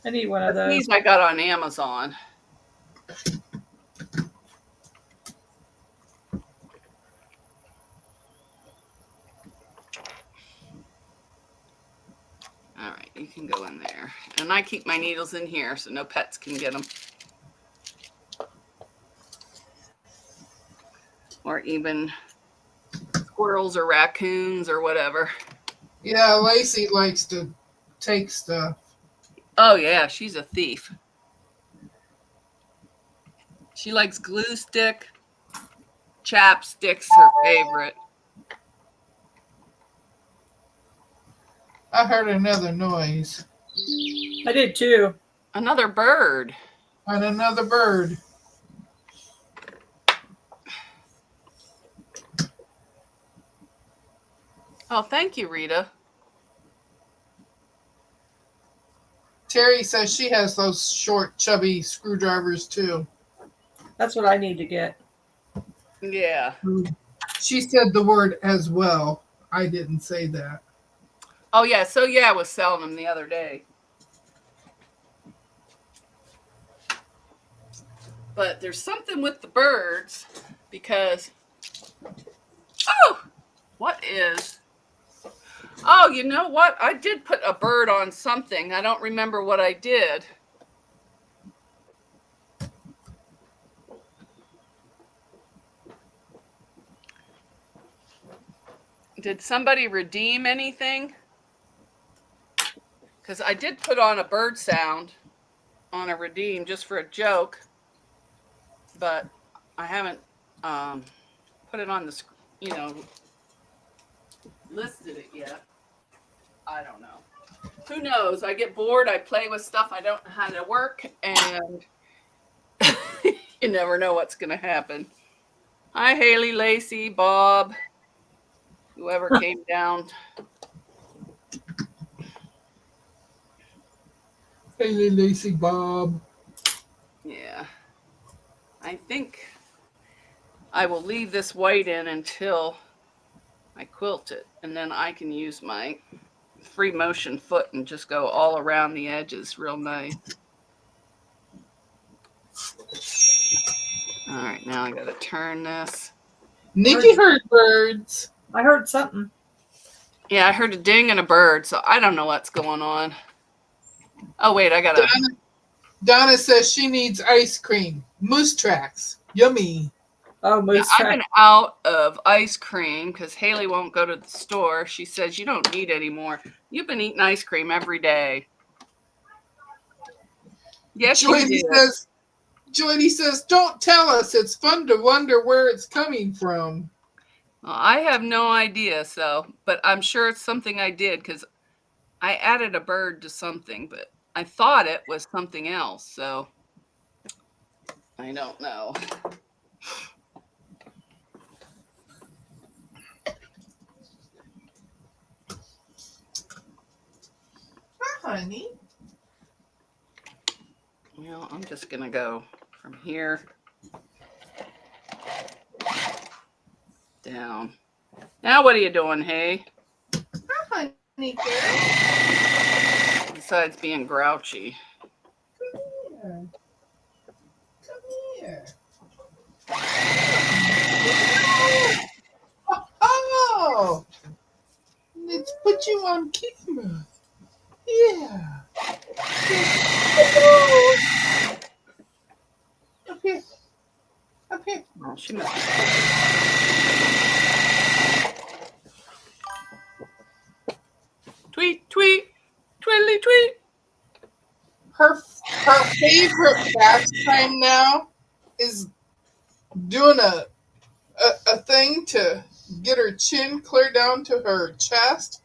I need one of But those. these I got on Amazon. All right, you can go in there. And I keep my needles in here so no pets can get them. Or even squirrels or raccoons or whatever. Yeah, Lacey likes to take stuff. Oh, yeah, she's a thief. She likes glue stick. Chapstick's her favorite. I heard another noise. I did too. Another bird. And another bird. Oh, thank you, Rita. Terry says she has those short, chubby screwdrivers too. That's what I need to get. Yeah. She said the word as well. I didn't say that. Oh, yeah. So, yeah, I was selling them the other day. But there's something with the birds because, oh, what is, oh, you know what? I did put a bird on something. I don't remember what I did. Did somebody redeem anything? Because I did put on a bird sound on a redeem just for a joke, but I haven't put it on the, listed it yet. I don't know. Who knows? I get bored. I play with stuff I don't know how to work, and you never know what's going to happen. Hi, Haley, Lacey, Bob, whoever came down. Hey, Lacey, Bob. Yeah. I think I will leave this white in until I quilt it, and then I can use my free motion foot and just go all around the edges real nice. All right, now I got to turn this. Nikki heard birds. I heard something. Yeah, I heard a ding and a bird, so I don't know what's going on. Oh, wait, I got to. Donna says she needs ice cream. Moose tracks. Yummy. Oh, moose I've been out of ice cream because Haley won't go to the store. She says, you don't need any more. You've been eating ice cream every day. Yes, Joydy says, don't tell us. It's fun to wonder where it's coming from. Well, I have no idea, but I'm sure it's something I did because I added a bird to something, but I thought it was something else, so I don't know. Hi, honey. Well, I'm just going to go from here down. Now what are you doing, hey? Hi, honey girl. Besides being grouchy. Come here. Oh! Let's put you on camera. Yeah. Up here. Up here. Oh, she must be. Tweet, tweet, twiddly tweet. Her favorite pastime now is doing a thing to get her chin clear down to her chest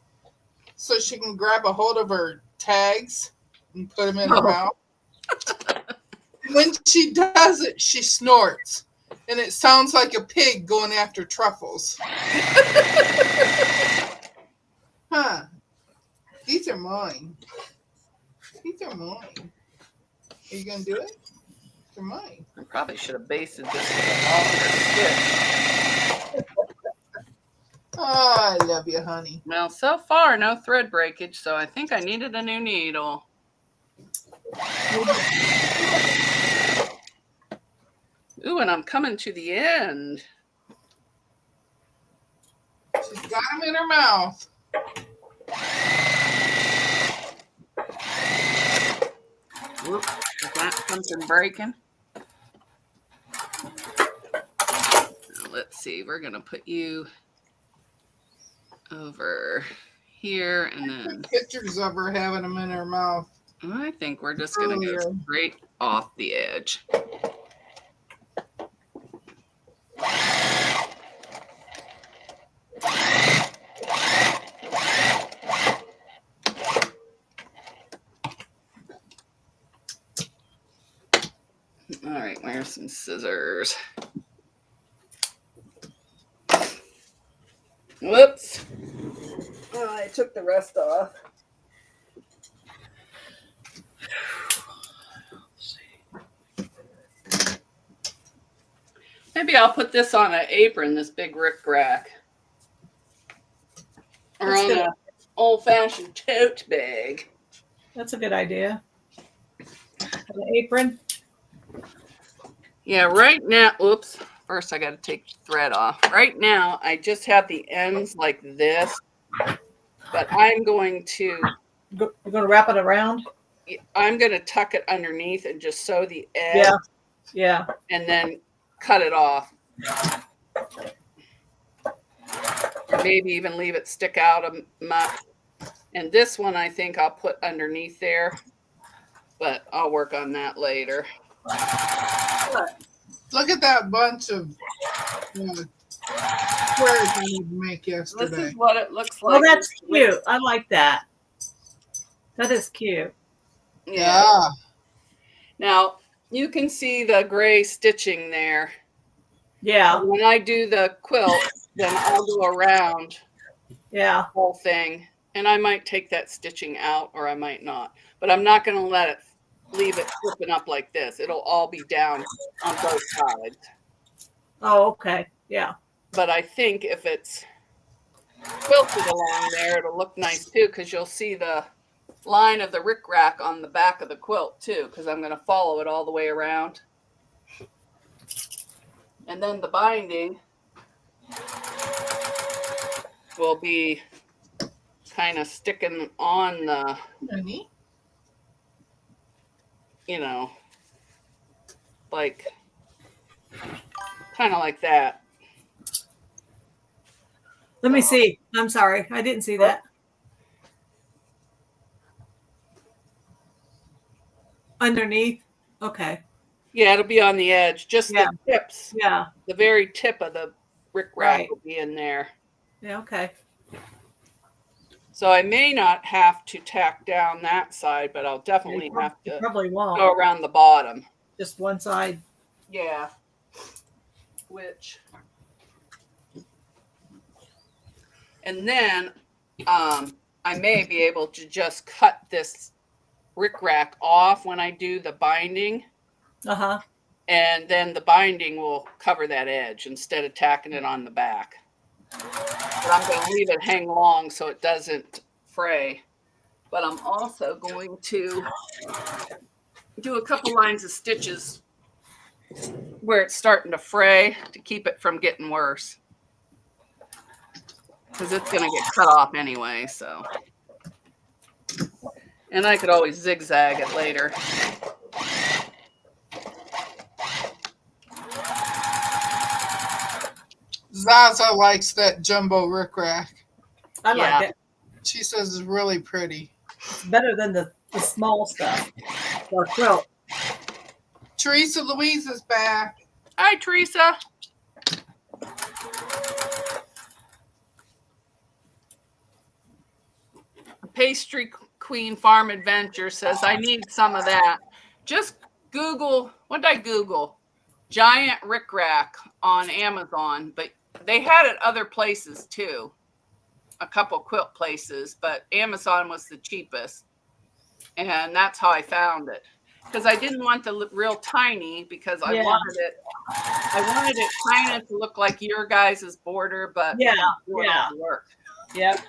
so she can grab a hold of her tags and put them in her mouth. When she does it, she snorts. And it sounds like a pig going after truffles. Huh. These are mine. These are mine. Are you going to do it? to mine. I probably should have basted this with a longer stitch. Oh, I love you, honey. Well, so far, no thread breakage, so I think I needed a new needle. Ooh, and I'm coming to the end. She's got them in her mouth. Whoop, is that something breaking? Let's see, we're going to put you over here and then Pictures of her having them in her mouth. I think we're just going to go Earlier. straight off the edge. All right, where's some scissors? Whoops. Oh, I took the rest off. Maybe I'll put this on an apron, this big rickrack. Or That's on good. an old-fashioned tote bag. That's a good idea. An apron. Yeah, right now, oops. First, I got to take the thread off. Right now, I just have the ends like this. But I'm going to... You're going to wrap it around? I'm going to tuck it underneath and just sew the edge. Yeah. Yeah. And then cut it off. Or maybe even leave it stick out a much. And this one I think I'll put underneath there. But I'll work on that later. Look at that bunch of squares I need to make yesterday. This is what it looks like. Oh, that's cute. I like that. That is cute. Yeah. Now, you can see the gray stitching there. Yeah. When I do the quilt, then I'll go around Yeah. the whole thing. And I might take that stitching out or I might not. But I'm not going to leave it flipping up like this. It'll all be down on both sides. Oh, okay. Yeah. But I think if it's quilted along there, it'll look nice too, because you'll see the line of the rickrack on the back of the quilt too, because I'm going to follow it all the way around. And then the binding will be kind of sticking on the, Honey? you know, like, kind of like that. Let me see. I'm sorry. I didn't see that. Underneath? Okay. Yeah, it'll be on the edge. Just Yeah. the tips. Yeah. The very tip of the rickrack Right. will be in there. Yeah. Okay. So I may not have to tack down that side, but I'll definitely have You to probably won't. go around the bottom. Just one side. Yeah. Which. And then I may be able to just cut this rickrack off when I do the binding. Uh-huh. And then the binding will cover that edge instead of tacking it on the back. But I'm going to leave it hang long so it doesn't fray. But I'm also going to do a couple lines of stitches where it's starting to fray to keep it from getting worse. Because it's going to get cut off anyway, so. And I could always zigzag it later. Zaza likes that jumbo rickrack. I like it. She says it's really pretty. It's better than the small stuff. Or quilt. Teresa Louise is back. Hi, Teresa. Pastry Queen Farm Adventure says, I need some of that. Just Google, what did I Google? Giant rickrack on Amazon, but they had it other places too. A couple quilt places, but Amazon was the cheapest. And that's how I found it. because I didn't want the real tiny because I Yeah. wanted it kind of to look like your guys' border, but Yeah, not doing all yeah. the work. Yep.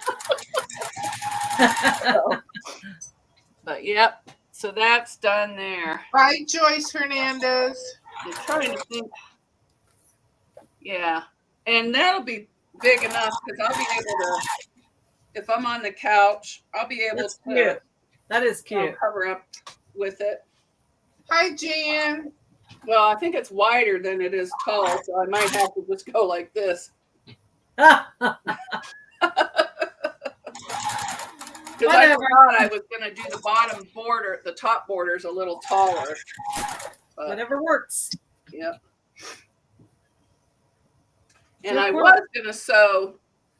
But yep, so that's done there. Bye, Joyce Hernandez. I'm trying to think. Yeah, and that'll be big enough because I'll be able to, if I'm on the couch, I'll be able That's to cute. That is cute. cover up with it. Hi, Jan. Well, I think it's wider than it is tall, so I might have to just go like this. Because I thought I was going to do the bottom border, the top border's a little taller. But, whatever works. Yep. And I was going to sew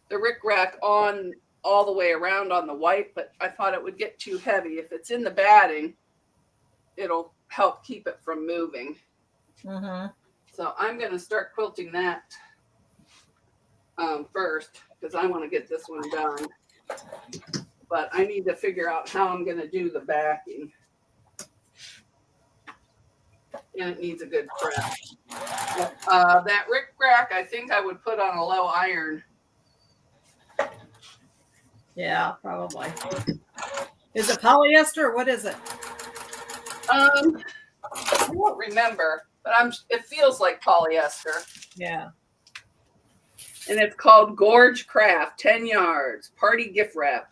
the rickrack on all the way around on the white, but I thought it would get too heavy. If it's in the batting, it'll help keep it from moving. Mm-hmm. So I'm going to start quilting that first because I want to get this one done. But I need to figure out how I'm going to do the backing. And it needs a good prep. That rickrack, I think I would put on a low iron. Yeah, probably. Is it polyester or what is it? I don't remember, but it feels like polyester. Yeah. And it's called Gorge Craft, 10 yards, party gift wrap.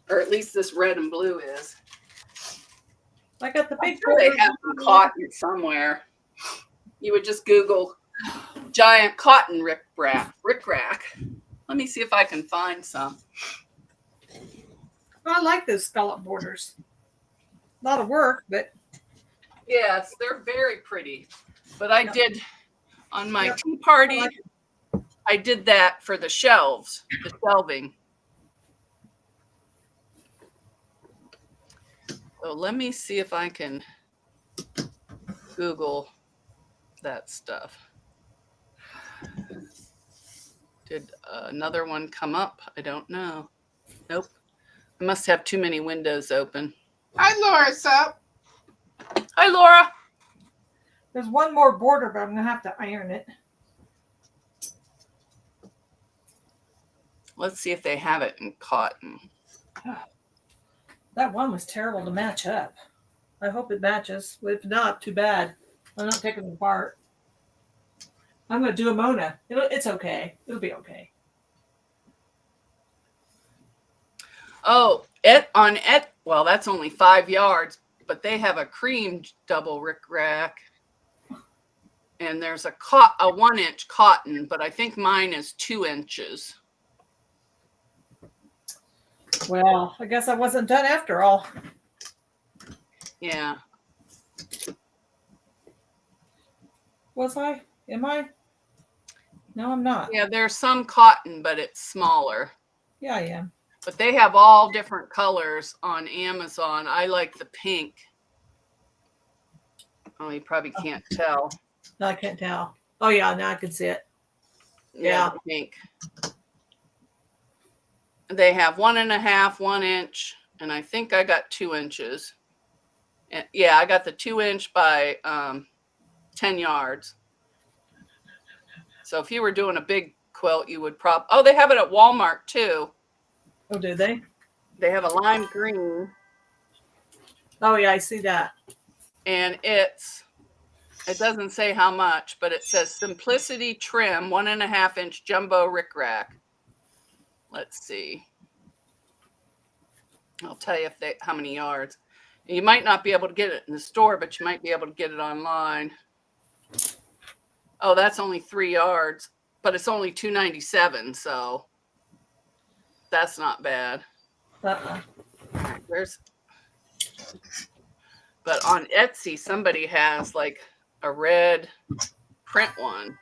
Or at least this red and blue is. I got the big. I'm sure they have some cotton somewhere. You would just Google giant cotton rickrack. Let me see if I can find some. I like those scallop borders. A lot of work, but yes, they're very pretty. But I did on my tea party. I did that for the shelves, the shelving. So let me see if I can Google that stuff. Did another one come up? I don't know. Nope. I must have too many windows open. Hi, Laura Sup. Hi, Laura. there's one more border, but I'm gonna have to iron it. Let's see if they have it in cotton. That one was terrible to match up. I hope it matches. If not, too bad. I'm not taking it apart. I'm going to do a Mona. It's okay. It'll be okay. Oh, well, that's only 5 yards, but they have a cream double rickrack. And there's a 1-inch cotton, but I think mine is 2 inches. Well, I guess I wasn't done after all. Yeah. Was I? Am I? No, I'm not. Yeah, there's some cotton, but it's smaller. Yeah, I am. But they have all different colors on Amazon. I like the pink. Oh, you probably can't tell. No, I can't tell. Oh, yeah, now I can see it. Yeah. The pink. They have 1.5, 1 inch, and I think I got 2 inches. And yeah, I got the 2 inch by 10 yards. So if you were doing a big quilt, you would oh, they have it at Walmart too. Oh, do they? They have a lime green. Oh, yeah, I see that. And it doesn't say how much, but it says Simplicity Trim 1.5 inch jumbo rickrack. Let's see. I'll tell you how many yards. You might not be able to get it in the store, but you might be able to get it online. Oh, that's only 3 yards, but it's only $2.97, so that's not bad. Uh-uh. But on Etsy, somebody has like a red print one.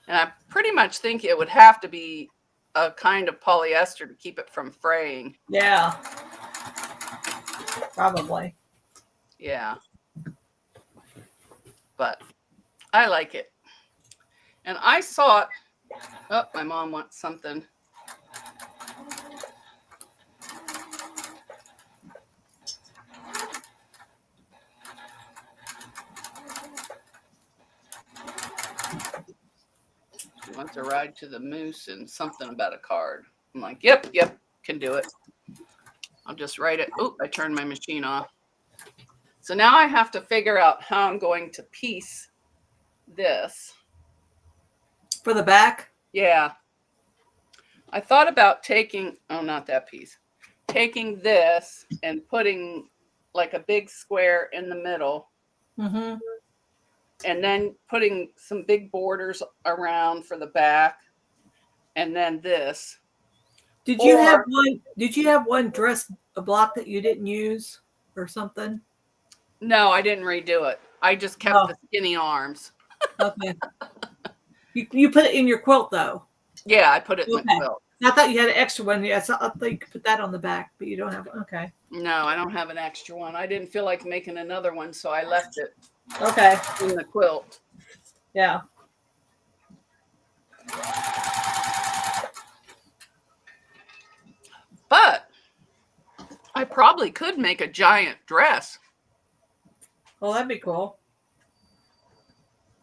And I pretty much think it would have to be a kind of polyester to keep it from fraying. Yeah. Probably. Yeah. But I like it. And I saw it. Oh, my mom wants something. wants a ride to the moose and something about a card. I'm like, yep, can do it. I'll just write it. Oh, I turned my machine off. So now I have to figure out how I'm going to piece this. For the back? Yeah. I thought about taking, oh, not that piece. Taking this and putting like a big square in the middle. Mm-hmm. And then putting some big borders around for the back. And then this. Did you have one dress block that you didn't use or something? No, I didn't redo it. I just kept the skinny arms. Okay. You put it in your quilt though. Yeah, I put it in the quilt. I thought you had an extra one. Yes, I thought you could put that on the back, but you don't have. Okay. No, I don't have an extra one. I didn't feel like making another one, so I left it. Okay. In the quilt. Yeah. But I probably could make a giant dress. Well, that'd be cool.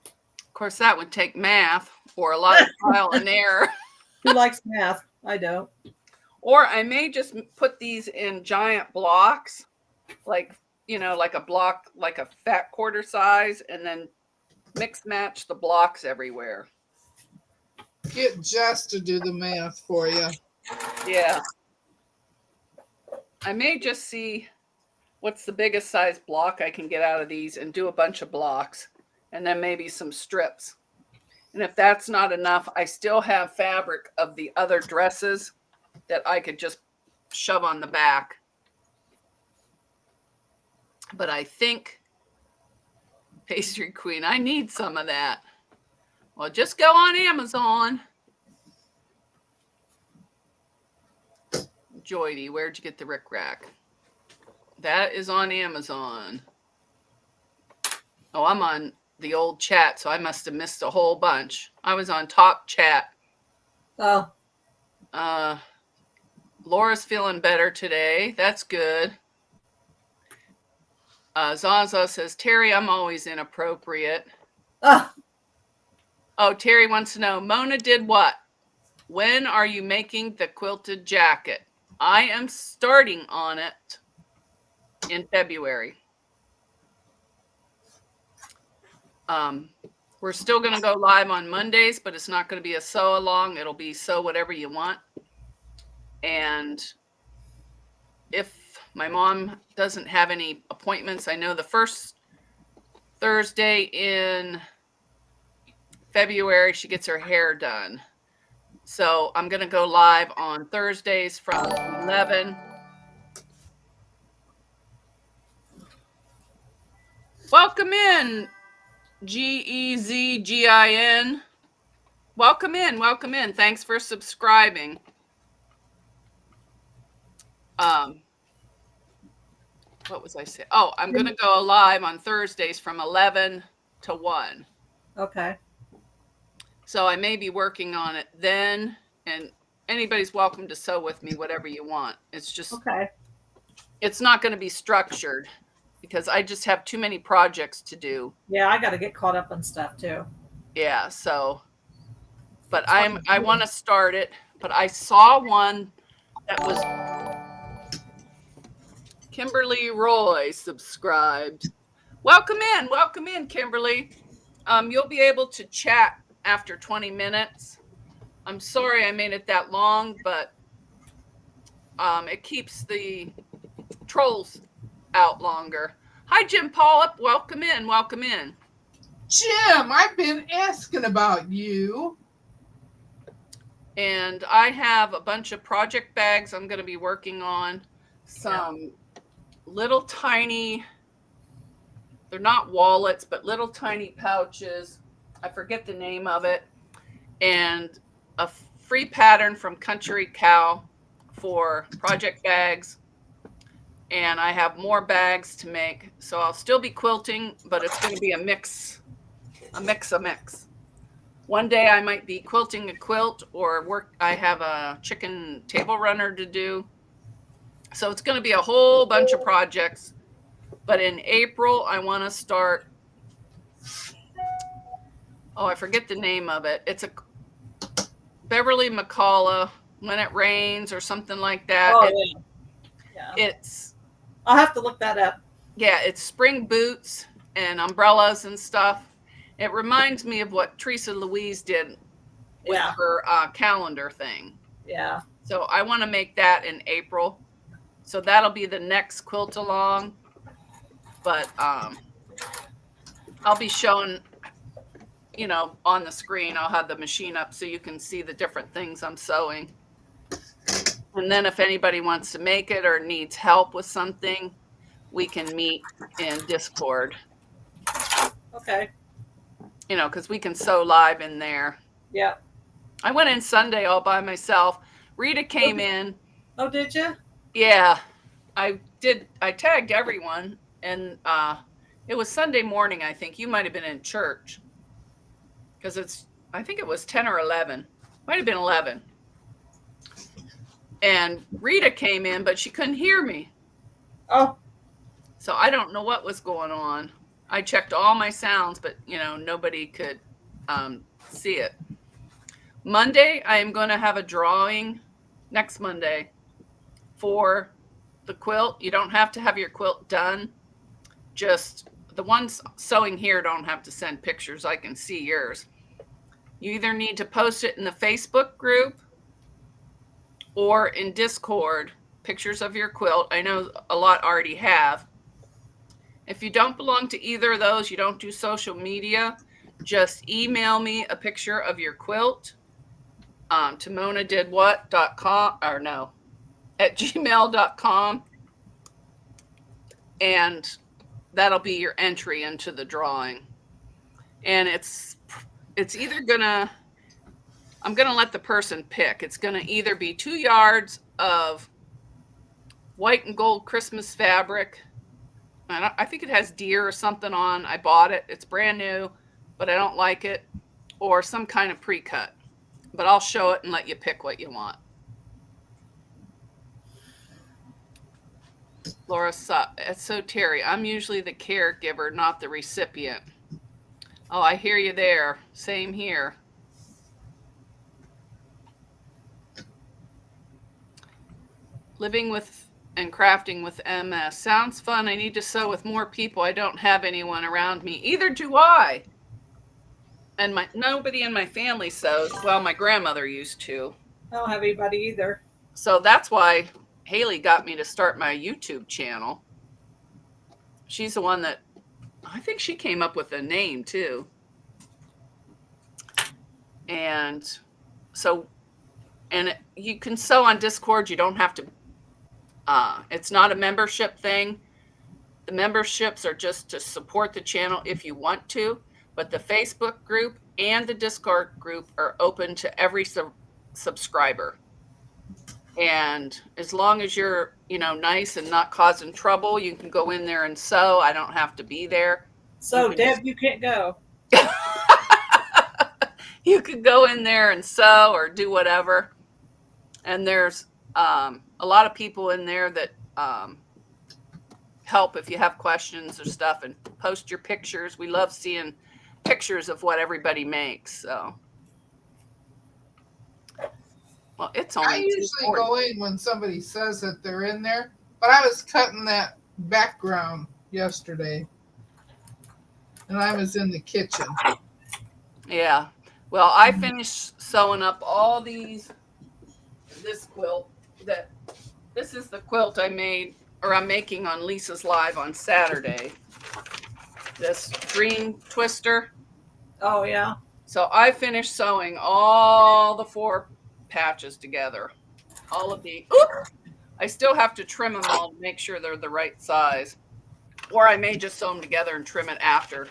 Of course, that would take math or a lot of trial and error. Who likes math? I don't. Or I may just put these in giant blocks, like, like a block, like a fat quarter size, and then mix match the blocks everywhere. Get Jess to do the math for you. Yeah. I may just see what's the biggest size block I can get out of these and do a bunch of blocks and then maybe some strips. And if that's not enough, I still have fabric of the other dresses that I could just shove on the back. But I think, Pastry Queen, I need some of that. Well, just go on Amazon. Joydy, where'd you get the rickrack? That is on Amazon. Oh, I'm on the old chat, so I must have missed a whole bunch. I was on top chat. Oh. Laura's feeling better today. That's good. Zaza says, Terry, I'm always inappropriate. Oh, Terry wants to know, Mona did what? When are you making the quilted jacket? I am starting on it in February. We're still going to go live on Mondays, but it's not going to be a sew along. It'll be sew whatever you want. And if my mom doesn't have any appointments, I know the first Thursday in February, she gets her hair done. So I'm going to go live on Thursdays from 11. Welcome in, GEZGIN. Welcome in, welcome in. Thanks for subscribing. What was I saying? Oh, I'm going to go live on Thursdays from 11 to 1. Okay. So I may be working on it then, and anybody's welcome to sew with me, whatever you want. It's just, okay. It's not going to be structured because I just have too many projects to do. Yeah, I got to get caught up on stuff too. Yeah, so, but I want to start it, but I saw one that was Kimberly Roy subscribed. Welcome in, Kimberly. You'll be able to chat after 20 minutes. I'm sorry I made it that long, but it keeps the trolls out longer. Hi, Jim Pollock. Welcome in. Welcome in. Jim, I've been asking about you. And I have a bunch of project bags I'm going to be working on. Some little tiny, they're not wallets, but little tiny pouches. I forget the name of it. And a free pattern from Country Cow for project bags. And I have more bags to make. So I'll still be quilting, but it's going to be a mix. One day I might be quilting a quilt or I have a chicken table runner to do. So it's going to be a whole bunch of projects. But in April, I want to start. Oh, I forget the name of it. Beverly McCullough, When It Rains or something like that. Oh, yeah. Yeah. It's I'll have to look that up. yeah, it's spring boots and umbrellas and stuff. It reminds me of what Teresa Louise did with Yeah. her calendar thing. Yeah. So I want to make that in April. So that'll be the next quilt along. But I'll be showing, on the screen. I'll have the machine up so you can see the different things I'm sewing. And then if anybody wants to make it or needs help with something, we can meet in Discord. Okay. Because we can sew live in there. Yeah. I went in Sunday all by myself. Rita came in. Oh, did you? Yeah, I did. I tagged everyone, and it was Sunday morning. I think you might have been in church because I think it was 10 or 11. Might have been 11. And Rita came in, but she couldn't hear me. Oh. So I don't know what was going on. I checked all my sounds, but nobody could see it. Monday, I am going to have a drawing next Monday for the quilt. You don't have to have your quilt done. Just the ones sewing here don't have to send pictures. I can see yours. You either need to post it in the Facebook group or in Discord, pictures of your quilt. I know a lot already have. If you don't belong to either of those, you don't do social media, just email me a picture of your quilt to monadidwhat.com or no, at gmail.com. And that'll be your entry into the drawing. And it's either I'm going to let the person pick. It's going to either be 2 yards of white and gold Christmas fabric. I think it has deer or something on. I bought it. It's brand new, but I don't like it. Or some kind of pre-cut. But I'll show it and let you pick what you want. Laura, it's so Terry. I'm usually the caregiver, not the recipient. Oh, I hear you there. Same here. Living with and crafting with MS. Sounds fun. I need to sew with more people. I don't have anyone around me. Either do I. And nobody in my family sews. Well, my grandmother used to. I don't have anybody either. So that's why Haley got me to start my YouTube channel. She's the one that, I think she came up with a name too. And so, you can sew on Discord. You don't have to, it's not a membership thing. The memberships are just to support the channel if you want to, but the Facebook group and the Discord group are open to every subscriber. And as long as you're, nice and not causing trouble, you can go in there and sew. I don't have to be there. So, Deb, you can't go. You could go in there and sew or do whatever. And there's a lot of people in there that help if you have questions or stuff, and post your pictures. We love seeing pictures of what everybody makes. So, well, it's only. I usually go in when somebody says that they're in there, but I was cutting that background yesterday, and I was in the kitchen. Yeah. Well, I finished sewing up all this quilt. This is the quilt I made, or I'm making on Lisa's Live on Saturday. This green twister. Oh, yeah. So I finished sewing all the 4 patches together. All of the, I still have to trim them all to make sure they're the right size. Or I may just sew them together and trim it after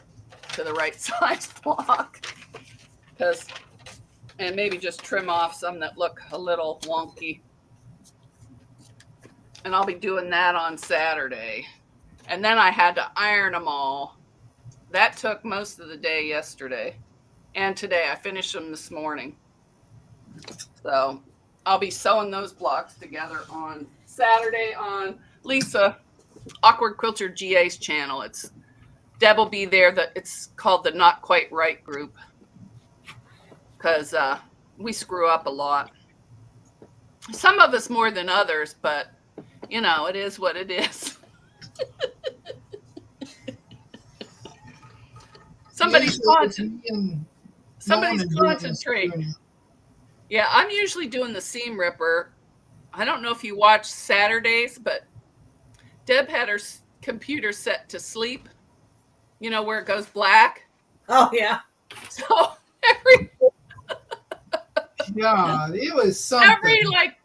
to the right size block. And maybe just trim off some that look a little wonky. And I'll be doing that on Saturday. And then I had to iron them all. That took most of the day yesterday. And today. I finished them this morning. So I'll be sewing those blocks together on Saturday on Lisa, Awkward Quilter GA's channel. Deb will be there. It's called the Not Quite Right group. Because we screw up a lot. Some of us more than others, but you know, it is what it is. Somebody's concentrating. Yeah, I'm usually doing the seam ripper. I don't know if you watch Saturdays, but Deb had her computer set to sleep. You know, where it goes black. Oh, yeah. So every God, it was something. Every like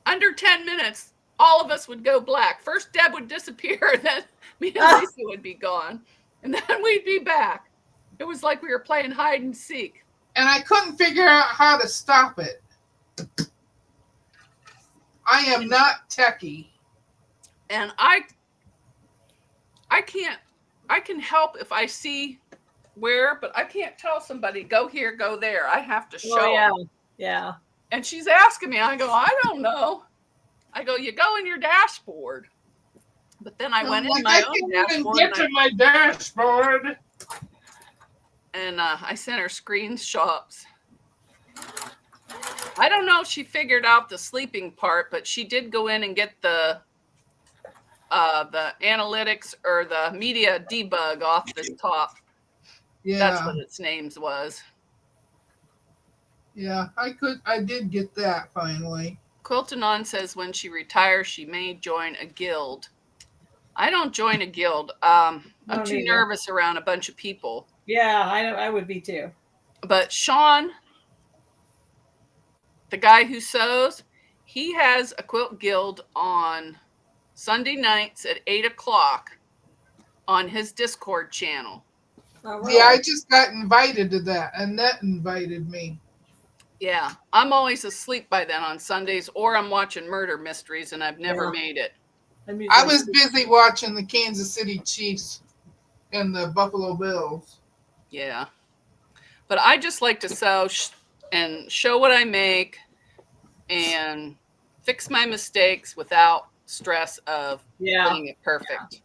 under 10 minutes, all of us would go black. First Deb would disappear, and then me and Lisa would be gone. And then we'd be back. It was like we were playing hide and seek. And I couldn't figure out how to stop it. I am not techie. And I can help if I see where, but I can't tell somebody, go here, go there. I have to show. Oh, yeah. Yeah. And she's asking me, I go, I don't know. I go, you go in your dashboard. But then I went in my own dashboard. Get to my dashboard. And I sent her screenshots. I don't know if she figured out the sleeping part, but she did go in and get the analytics or the media debug off the top. Yeah. That's what its names was. Yeah, I did get that finally. Quiltanon says when she retires, she may join a guild. I don't join a guild. I'm too nervous around a bunch of people. Yeah, I would be too. But Sean, the guy who sews, he has a quilt guild on Sunday nights at 8:00 on his Discord channel. Oh, wow. Yeah, I just got invited to that. Annette invited me. Yeah, I'm always asleep by then on Sundays, or I'm watching murder mysteries, and I've never made it. I was busy watching the Kansas City Chiefs and the Buffalo Bills. Yeah, but I just like to sew and show what I make and fix my mistakes without stress of getting it perfect.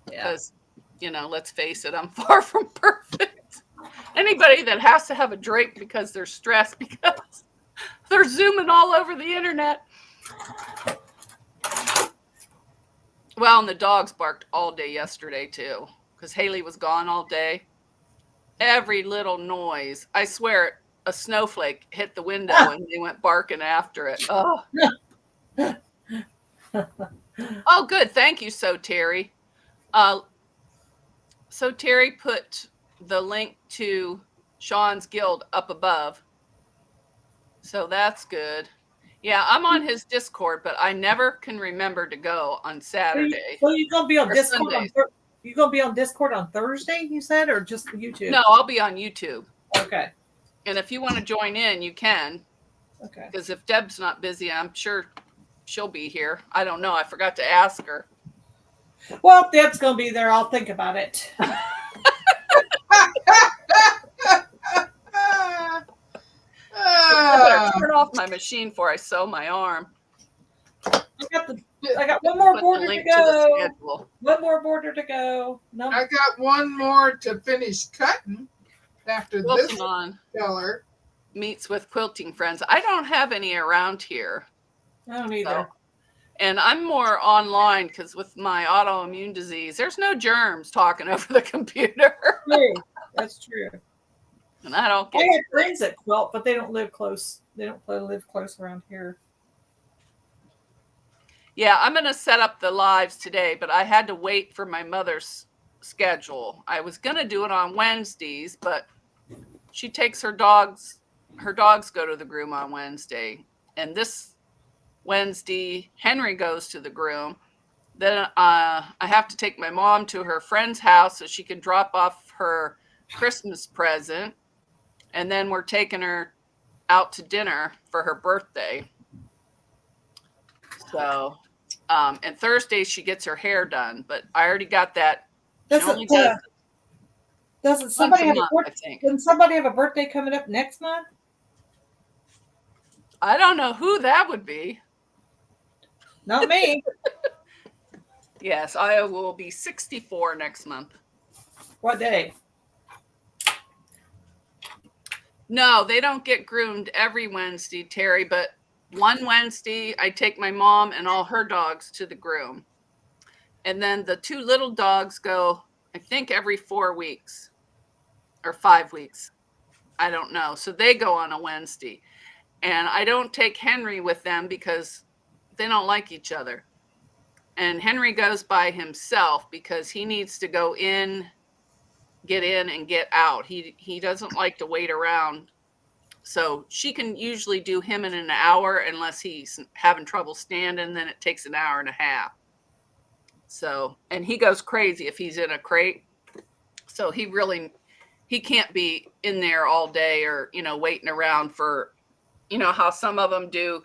Because, you know, let's face it, I'm far from perfect. Anybody that has to have a drape because they're stressed because they're zooming all over the internet. Well, and the dogs barked all day yesterday too, because Haley was gone all day. Every little noise, I swear, a snowflake hit the window and they went barking after it. Oh, oh, good. Thank you, So Terry. So Terry put the link to Sean's guild up above. So that's good. Yeah, I'm on his Discord, but I never can remember to go on Saturday. So you're gonna be on Discord you gonna be on Discord on Thursday, you said, or just YouTube? No, I'll be on YouTube. Okay. And if you want to join in, you can. Okay. Because if Deb's not busy, I'm sure she'll be here. I don't know. I forgot to ask her. Well, if Deb's gonna be there, I'll think about it. I better turn off my machine before I sew my arm. I got one more border to go. One more border to go. No. I got one more to finish cutting after this color. Meets with quilting friends. I don't have any around here. I don't either. And I'm more online because with my autoimmune disease, there's no germs talking over the computer. True. That's true. And I don't get. I have friends that quilt, but they don't live close. They don't live close around here. Yeah, I'm going to set up the lives today, but I had to wait for my mother's schedule. I was going to do it on Wednesdays, but she takes her dogs. Her dogs go to the groom on Wednesday. And this Wednesday, Henry goes to the groom. Then I have to take my mom to her friend's house so she can drop off her Christmas present. And then we're taking her out to dinner for her birthday. So, and Thursday she gets her hair done, but I already got that. Doesn't somebody have a birthday? Doesn't somebody have a birthday coming up next month? I don't know who that would be. Not me. Yes, I will be 64 next month. What day? No, they don't get groomed every Wednesday, Terry, but one Wednesday I take my mom and all her dogs to the groom. And then the two little dogs go, I think, every 4 weeks or 5 weeks. I don't know. So they go on a Wednesday. And I don't take Henry with them because they don't like each other. And Henry goes by himself because he needs to go in, get in, and get out. He doesn't like to wait around. So she can usually do him in an hour unless he's having trouble standing. Then it takes an hour and a half. So, and he goes crazy if he's in a crate. So he can't be in there all day or, waiting around for, how some of them do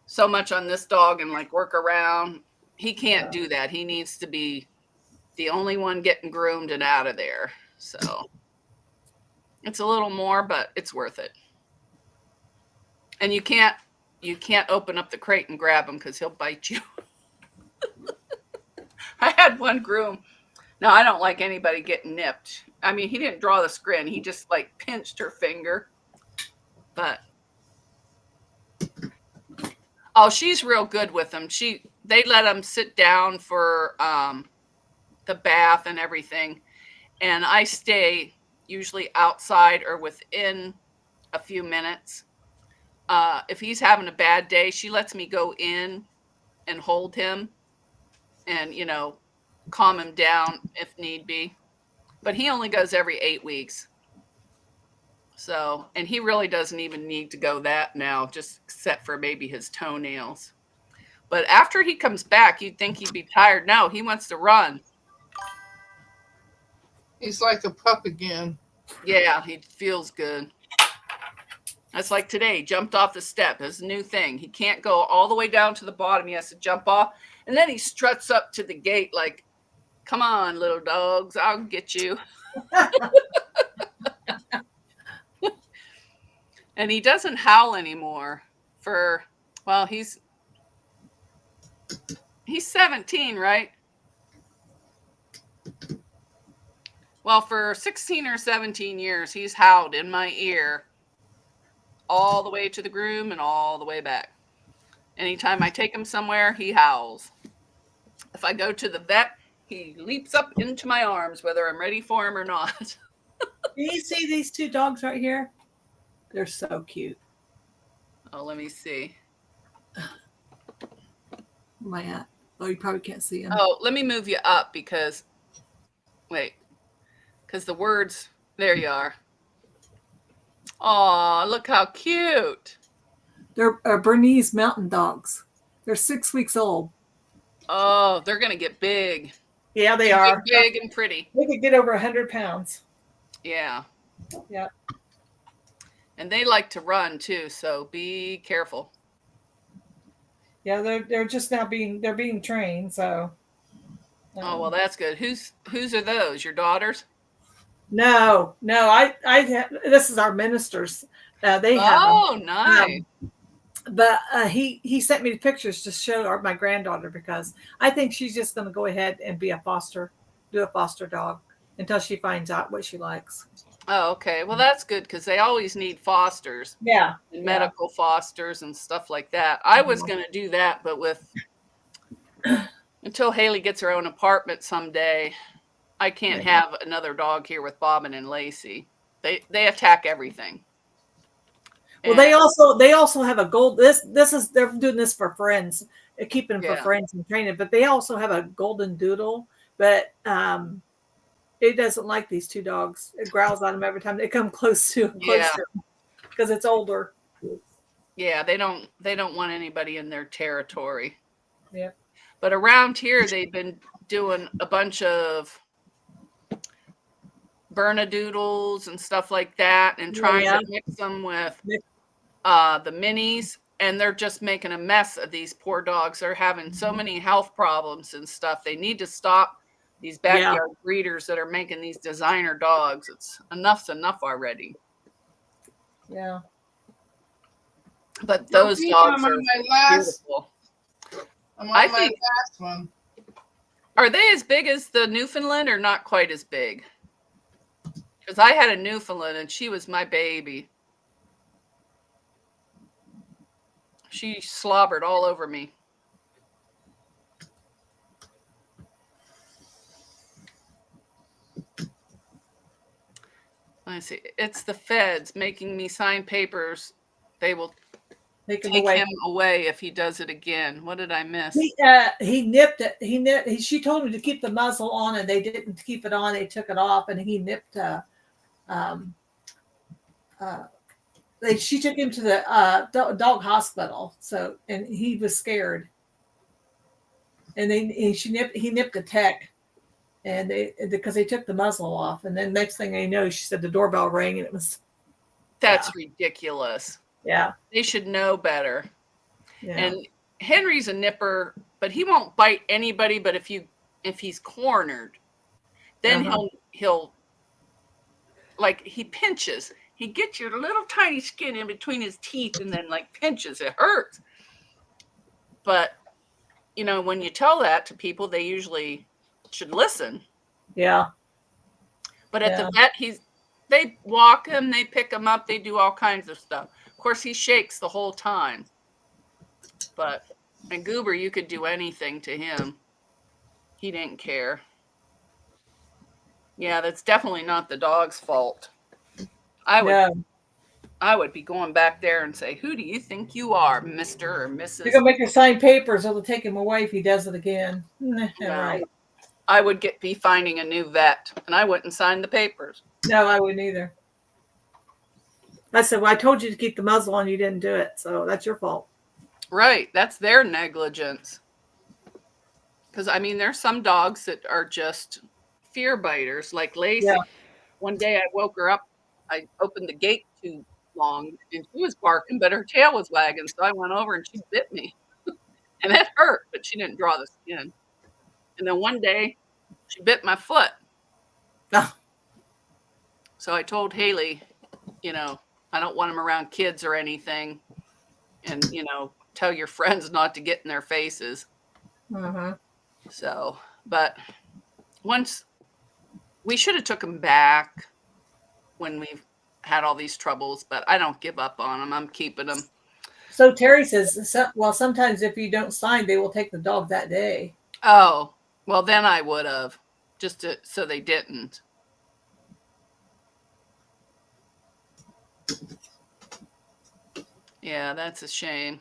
so much on this dog and like work around. He can't do that. He needs to be the only one getting groomed and out of there. So it's a little more, but it's worth it. And you can't open up the crate and grab him because he'll bite you. I had one groom. Now, I don't like anybody getting nipped. I mean, he didn't draw the scrin. He just like pinched her finger. But she's real good with them. They let them sit down for the bath and everything. And I stay usually outside or within a few minutes. If he's having a bad day, she lets me go in and hold him and, calm him down if need be. But he only goes every 8 weeks. So, and he really doesn't even need to go that now, just except for maybe his toenails. But after he comes back, you'd think he'd be tired. No, he wants to run. He's like a pup again. Yeah, he feels good. That's like today, jumped off the step. It's a new thing. He can't go all the way down to the bottom. He has to jump off. And then he struts up to the gate like, come on, little dogs, I'll get you. And he doesn't howl anymore he's 17, right? Well, for 16 or 17 years, he's howled in my ear all the way to the groom and all the way back. Anytime I take him somewhere, he howls. If I go to the vet, he leaps up into my arms, whether I'm ready for him or not. Do you see these two dogs right here? They're so cute. Oh, let me see. Where am I at? Oh, you probably can't see them. Oh, let me move you up because the words, there you are. Oh, look how cute. They're Bernese mountain dogs. They're 6 weeks old. Oh, they're going to get big. Yeah, they are. Big and pretty. They could get over 100 pounds. Yeah. Yeah. And they like to run too, so be careful. Yeah, they're just now being trained, so. Oh, well, that's good. Whose are those? Your daughters? No. This is our ministers. They have. Oh, nice. But he sent me the pictures to show my granddaughter because I think she's just going to go ahead and do a foster dog until she finds out what she likes. Oh, okay. Well, that's good because they always need fosters. Yeah. And medical fosters and stuff like that. I was going to do that, but until Haley gets her own apartment someday, I can't have another dog here with Bobbin and Lacey. They attack everything. Well, they also have a gold. They're doing this for friends, keeping them for friends and training. But they also have a golden doodle, but it doesn't like these two dogs. It growls at them every time they come close to them because it's older. Yeah, they don't want anybody in their territory. Yeah. But around here, they've been doing a bunch of Bernedoodles and stuff like that, and trying to mix them with the minis, and they're just making a mess of these poor dogs. They're having so many health problems and stuff. They need to stop these backyard breeders that are making these designer dogs. Enough's enough already. Yeah. But those dogs are beautiful. I'm on my last one. Are they as big as the Newfoundland or not quite as big? Because I had a Newfoundland and she was my baby. she slobbered all over me. I see. It's the feds making me sign papers. They will take him away if he does it again. What did I miss? He nipped it. She told him to keep the muzzle on, and they didn't keep it on. They took it off, and he nipped. She took him to the dog hospital. So, and he was scared. And he nipped a tech, and because they took the muzzle off, and then next thing I know, she said the doorbell rang, and it was. That's ridiculous. Yeah, they should know better. Yeah. And Henry's a nipper, but he won't bite anybody. But if he's cornered, then he'll like he pinches. He gets your little tiny skin in between his teeth and then like pinches. It hurts. But when you tell that to people, they usually should listen. Yeah. But at the vet, they walk him, they pick him up, they do all kinds of stuff. Of course, he shakes the whole time. And Goober, you could do anything to him. He didn't care. Yeah, that's definitely not the dog's fault. I would be going back there and say, who do you think you are, Mr. or Mrs.? You're going to make her sign papers, or they'll take him away if he does it again. No. Right. I would be finding a new vet, and I wouldn't sign the papers. No, I wouldn't either. I said, well, I told you to keep the muzzle on. You didn't do it, so that's your fault. Right. That's their negligence. Because, there's some dogs that are just fear biters, like Lacey. Yeah. One day I woke her up. I opened the gate too long, and she was barking, but her tail was wagging, so I went over and she bit me. And that hurt, but she didn't draw the skin. And then one day, she bit my foot. Oh. So I told Haley, I don't want him around kids or anything. And, tell your friends not to get in their faces. Mm-hmm. So, but once we should have took him back when we've had all these troubles, but I don't give up on him. I'm keeping him. So Terry says, well, sometimes if you don't sign, they will take the dog that day. Oh, well, then I would have, so they didn't. Yeah, that's a shame.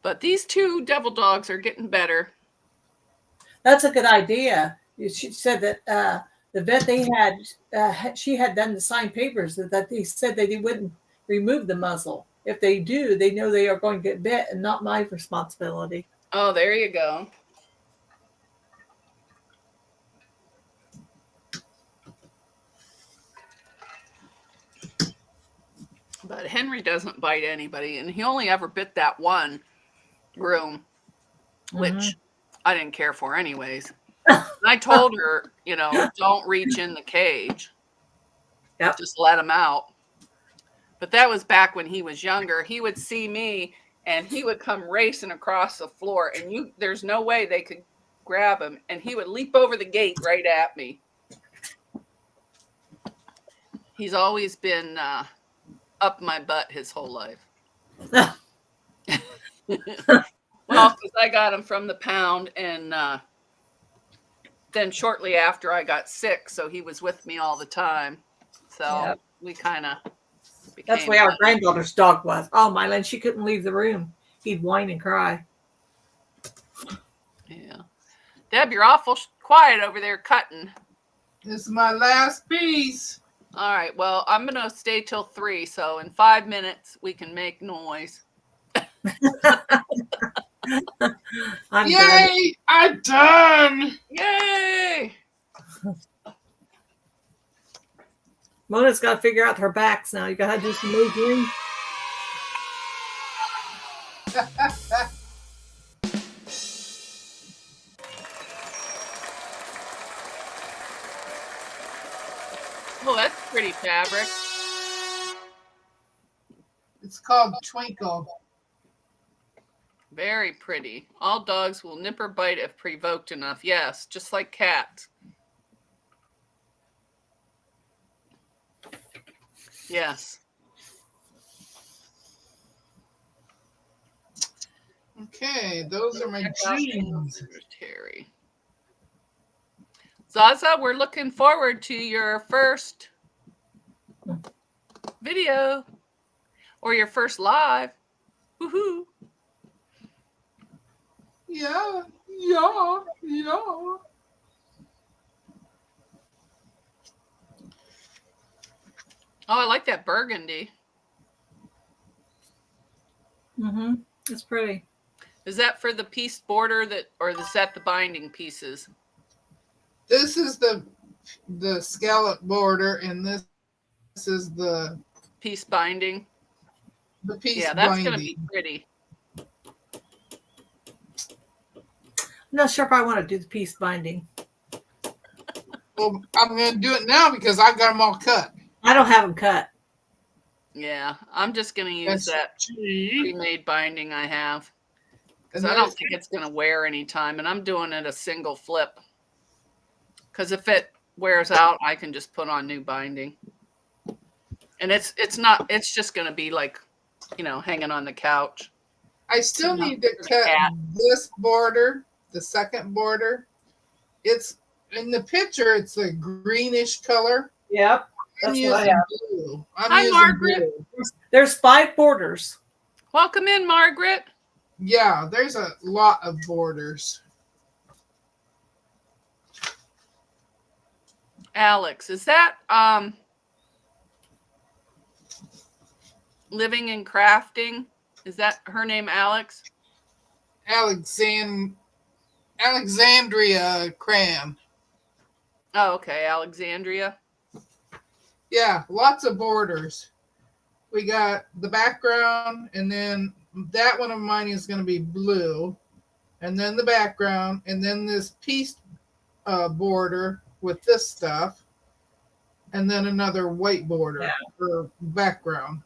But these two devil dogs are getting better. That's a good idea. She said that the vet they had, she had done the signed papers that they said that they wouldn't remove the muzzle. If they do, they know they are going to get bit and not my responsibility. Oh, there you go. But Henry doesn't bite anybody, and he only ever bit that one groom, which I didn't care for anyways. I told her, don't reach in the cage. Yep. Just let him out. But that was back when he was younger. He would see me, and he would come racing across the floor, and there's no way they could grab him, and he would leap over the gate right at me. He's always been up my butt his whole life. Well, because I got him from the pound, and then shortly after I got sick, so he was with me all the time. So we kind of became... That's the way our granddaughter's dog was. Oh, Mylan, she couldn't leave the room. He'd whine and cry. Yeah. Deb, you're awful quiet over there cutting. This is my last piece. All right. Well, I'm going to stay till 3, so in 5 minutes we can make noise. Yay! I'm done! Yay! Mona's got to figure out her backs now. You got to do some moving. Oh, that's pretty fabric. It's called Twinkle. Very pretty. All dogs will nip or bite if provoked enough. Yes, just like cats. Yes. Okay, those are my jeans. Terry. Zaza, we're looking forward to your first video or your first live. Woohoo! Yeah. Oh, I like that burgundy. Mm-hmm. It's pretty. Is that for the piece border or is that the binding pieces? This is the scallop border, and this is the piece binding. The piece yeah, that's binding. Gonna be pretty. I'm not sure if I want to do the piece binding. Well, I'm going to do it now because I got them all cut. I don't have them cut. Yeah, I'm just going to use that pre-made binding I have. Because I don't think it's going to wear any time. And I'm doing it a single flip. Because if it wears out, I can just put on new binding. And it's just going to be like, hanging on the couch. I still need to cut this border, the second border. It's in the picture, it's a greenish color. Yep. I'm using blue. Hi, Margaret. Blue. There's 5 borders. Welcome in, Margaret. Yeah, there's a lot of borders. Alex, is that Living and Crafting? Is that her name, Alex? Alexandria Cram. Oh, okay, Alexandria. Yeah, lots of borders. We got the background, and then that one of mine is going to be blue, and then the background, and then this piece border with this stuff, and then another white border for background.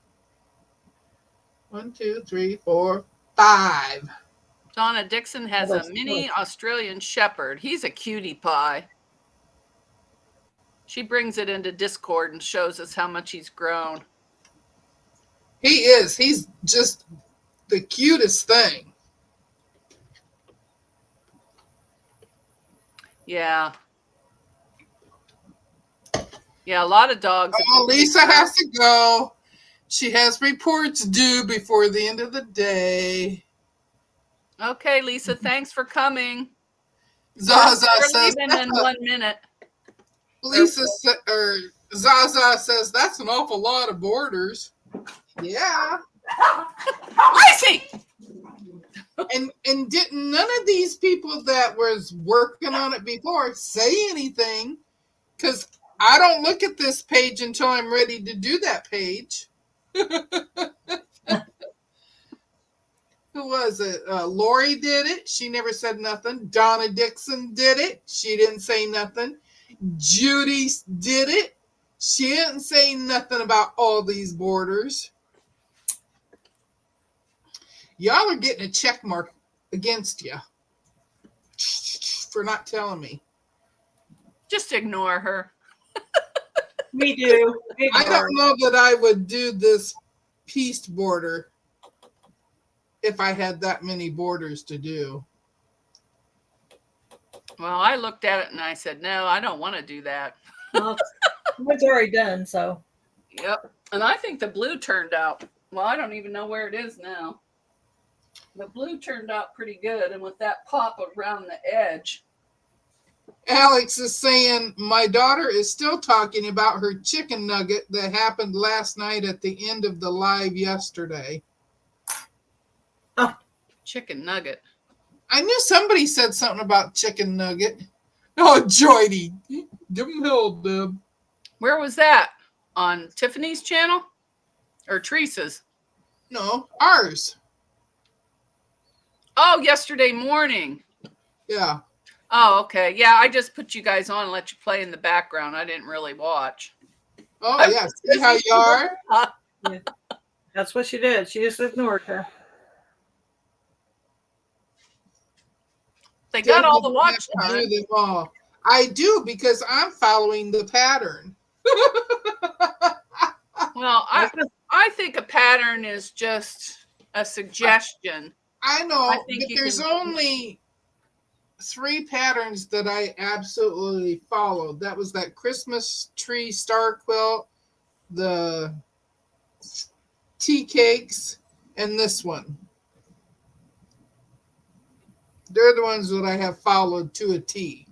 1, 2, 3, 4, 5. Donna Dixon has a mini Australian Shepherd. He's a cutie pie. She brings it into Discord and shows us how much he's grown. He is. He's just the cutest thing. Yeah. Yeah, a lot of dogs. Oh, Lisa has to go. She has reports due before the end of the day. Okay, Lisa, thanks for coming. Zaza says leaving in 1 minute. Zaza says that's an awful lot of borders. Yeah. I see. And didn't none of these people that was working on it before say anything? Because I don't look at this page until I'm ready to do that page. Who was it? Lori did it. She never said nothing. Donna Dixon did it. She didn't say nothing. Judy did it. She didn't say nothing about all these borders. Y'all are getting a check mark against you for not telling me. Just ignore her. Me do. I don't know that I would do this piece border if I had that many borders to do. Well, I looked at it and I said, no, I don't want to do that. Well, it's already done, so. Yep. And I think the blue turned out, well, I don't even know where it is now. The blue turned out pretty good. And with that pop around the edge. Alex is saying, my daughter is still talking about her chicken nugget that happened last night at the end of the live yesterday. Oh, chicken nugget. I knew somebody said something about chicken nugget. Oh, Joydy. Give him hell, Deb. Where was that? On Tiffany's channel? Or Teresa's? No, ours. Oh, yesterday morning. Yeah. Oh, okay. Yeah, I just put you guys on and let you play in the background. I didn't really watch. Oh, yeah. See how you are? Yeah. That's what she did. She just ignored her. They got all the watch time. I do because I'm following the pattern. Well, I think a pattern is just a suggestion I know, I think but there's only 3 patterns that I absolutely followed. That was that Christmas tree star quilt, the tea cakes, and this one. They're the ones that I have followed to a T.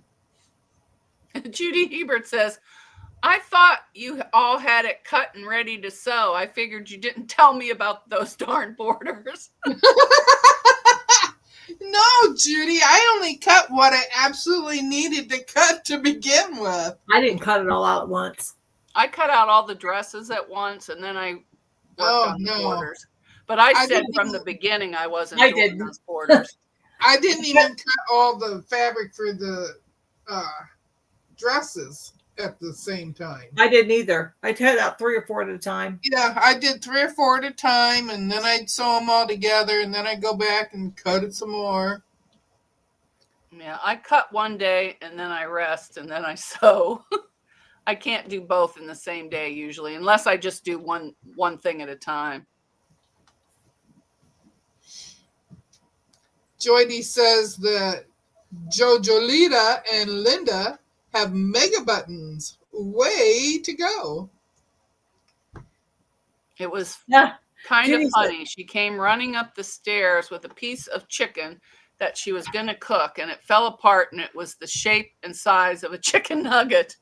Judy Hebert says, I thought you all had it cut and ready to sew. I figured you didn't tell me about those darn borders. No, Judy, I only cut what I absolutely needed to cut to begin with. I didn't cut it all out at once. I cut out all the dresses at once, and then I worked on the borders. But I said from the beginning I wasn't doing those borders. I didn't even cut all the fabric for the dresses at the same time. I didn't either. I cut out 3 or 4 at a time. Yeah, I did 3 or 4 at a time, and then I'd sew them all together, and then I'd go back and cut it some more. Yeah, I cut one day, and then I rest, and then I sew. I can't do both in the same day usually, unless I just do one thing at a time. Joydy says that Jojolita and Linda have mega buttons. Way to go. It was Yeah. kind of funny. She came running up the stairs with a piece of chicken that she was going to cook, and it fell apart, and it was the shape and size of a chicken nugget.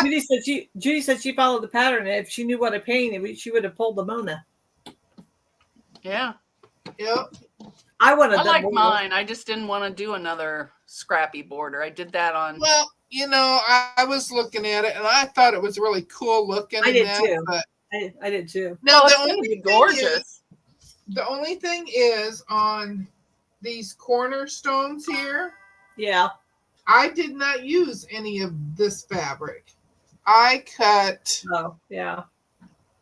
Judy said she followed the pattern. If she knew what to paint, she would have pulled the Mona. Yeah. Yep. I like mine. I just didn't want to do another scrappy border. I did that on. Well, I was looking at it and I thought it was really cool looking. I did too. But I did too. No, the only gorgeous. The only thing is on these cornerstones here. Yeah. I did not use any of this fabric. I cut. Oh, yeah.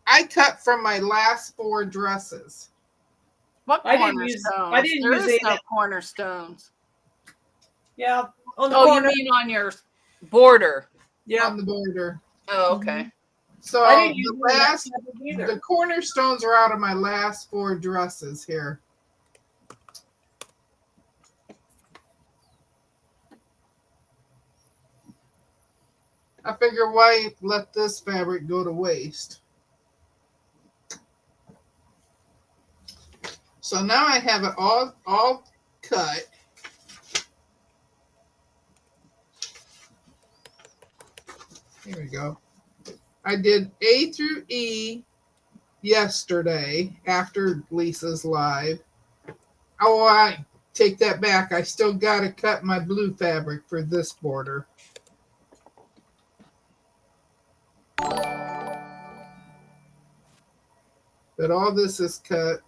I cut from my last 4 dresses. What cornerstones? I didn't use no cornerstones. Yeah. On the corner. You mean on your border? Yeah. On the border. Oh, okay. So the cornerstones are out of my last 4 dresses here. I figure why let this fabric go to waste. So now I have it all cut. Here we go. I did A through E yesterday after Lisa's live. Oh, I take that back. I still got to cut my blue fabric for this border. But all this is cut.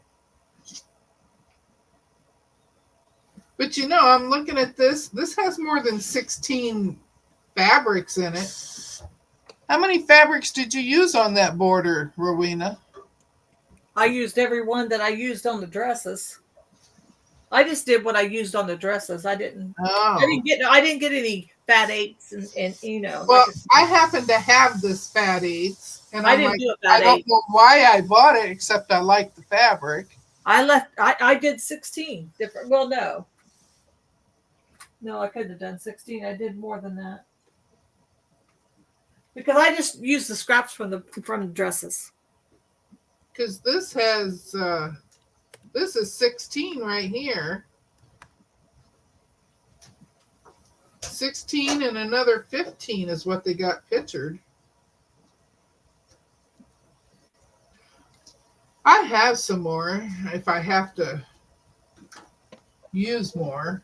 But I'm looking at this. This has more than 16 fabrics in it. How many fabrics did you use on that border, Rowena? I used every one that I used on the dresses. I just did what I used on the dresses. I didn't. Oh. I didn't get any fat 8s and Well, I happen to have this fat 8s, and I didn't do a fat 8. I don't know why I bought it, except I like the fabric. I did 16 different. Well, no, I couldn't have done 16. I did more than that because I just used the scraps from the dresses. Because this has this is 16 right here. 16 and another 15 is what they got pictured. I have some more if I have to use more.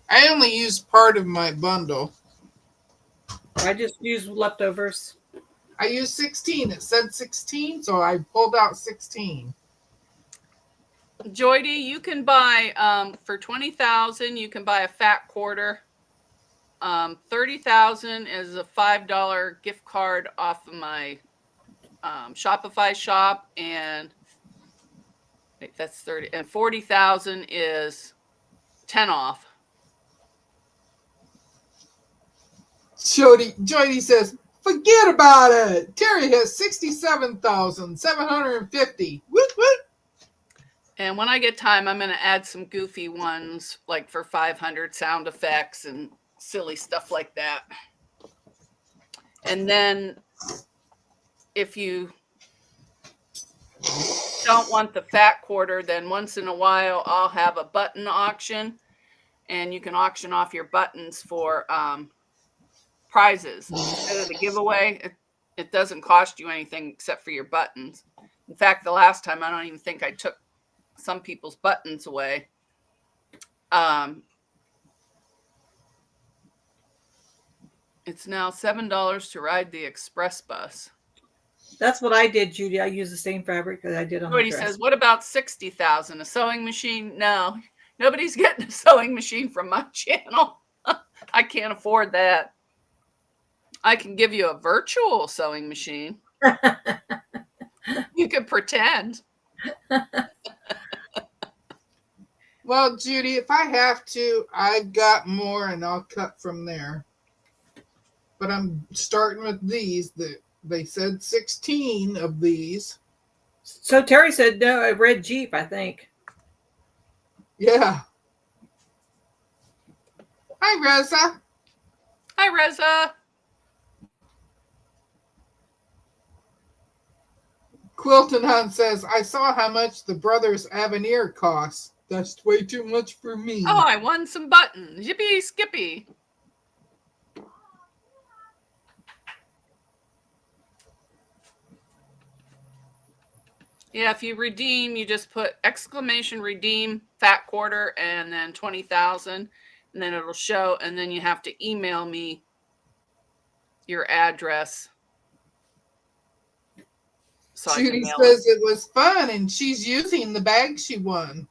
I only used part of my bundle. I just used leftovers. I used 16. It said 16, so I pulled out 16. Joydy, you can buy for $20,000. You can buy a fat quarter. $30,000 is a $5 gift card off of my Shopify shop, and that's 30. And 40,000 is 10 off. Jody says, forget about it. Terry has 67,750. Whoop, whoop. And when I get time, I'm going to add some goofy ones, like for 500 sound effects and silly stuff like that. And then if you don't want the fat quarter, then once in a while I'll have a button auction, and you can auction off your buttons for prizes instead of the giveaway. It doesn't cost you anything except for your buttons. In fact, the last time I don't even think I took some people's buttons away. It's now $7 to ride the express bus. That's what I did, Judy. I used the same fabric that I did on Somebody the dress. says, what about 60,000? A sewing machine? No, nobody's getting a sewing machine from my channel. I can't afford that. I can give you a virtual sewing machine. You could pretend. Well, Judy, if I have to, I've got more and I'll cut from there. But I'm starting with these. They said 16 of these. So Terry said, no, a red Jeep, I think. Yeah. Hi, Reza. Hi, Reza. Quilton Hunt says, I saw how much the Brothers Avenir costs. That's way too much for me. Oh, I won some buttons. Yippee skippy. Yeah, if you redeem, you just put exclamation redeem fat quarter and then 20,000, and then it'll show, and then you have to email me your address. So Judy says it was fun and she's using the bag she won.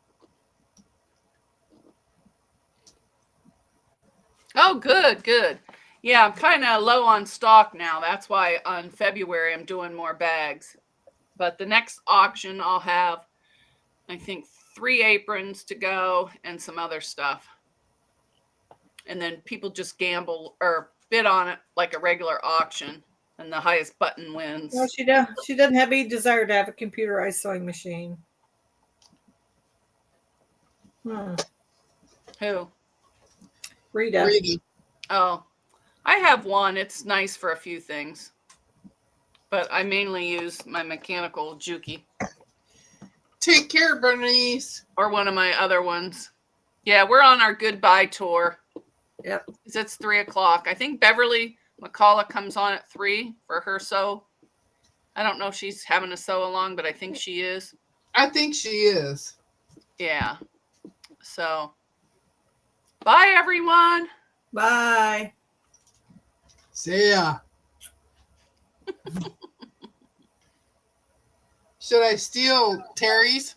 Oh, good, good. Yeah, I'm kind of low on stock now. That's why on February I'm doing more bags. But the next auction I'll have, I think, 3 aprons to go and some other stuff. And then people just gamble or bid on it like a regular auction, and the highest button wins. Well, she doesn't have any desire to have a computerized sewing machine. Who? Rita. Oh, I have one. It's nice for a few things, but I mainly use my mechanical Juki. Take care, Bernice. Or one of my other ones. Yeah, we're on our goodbye tour. Yep. It's 3:00. I think Beverly McCullough comes on at 3 for her sew. I don't know if she's having a sew along, but I think she is. I think she is. Yeah. So, bye, everyone. Bye. See ya. Should I steal Terry's?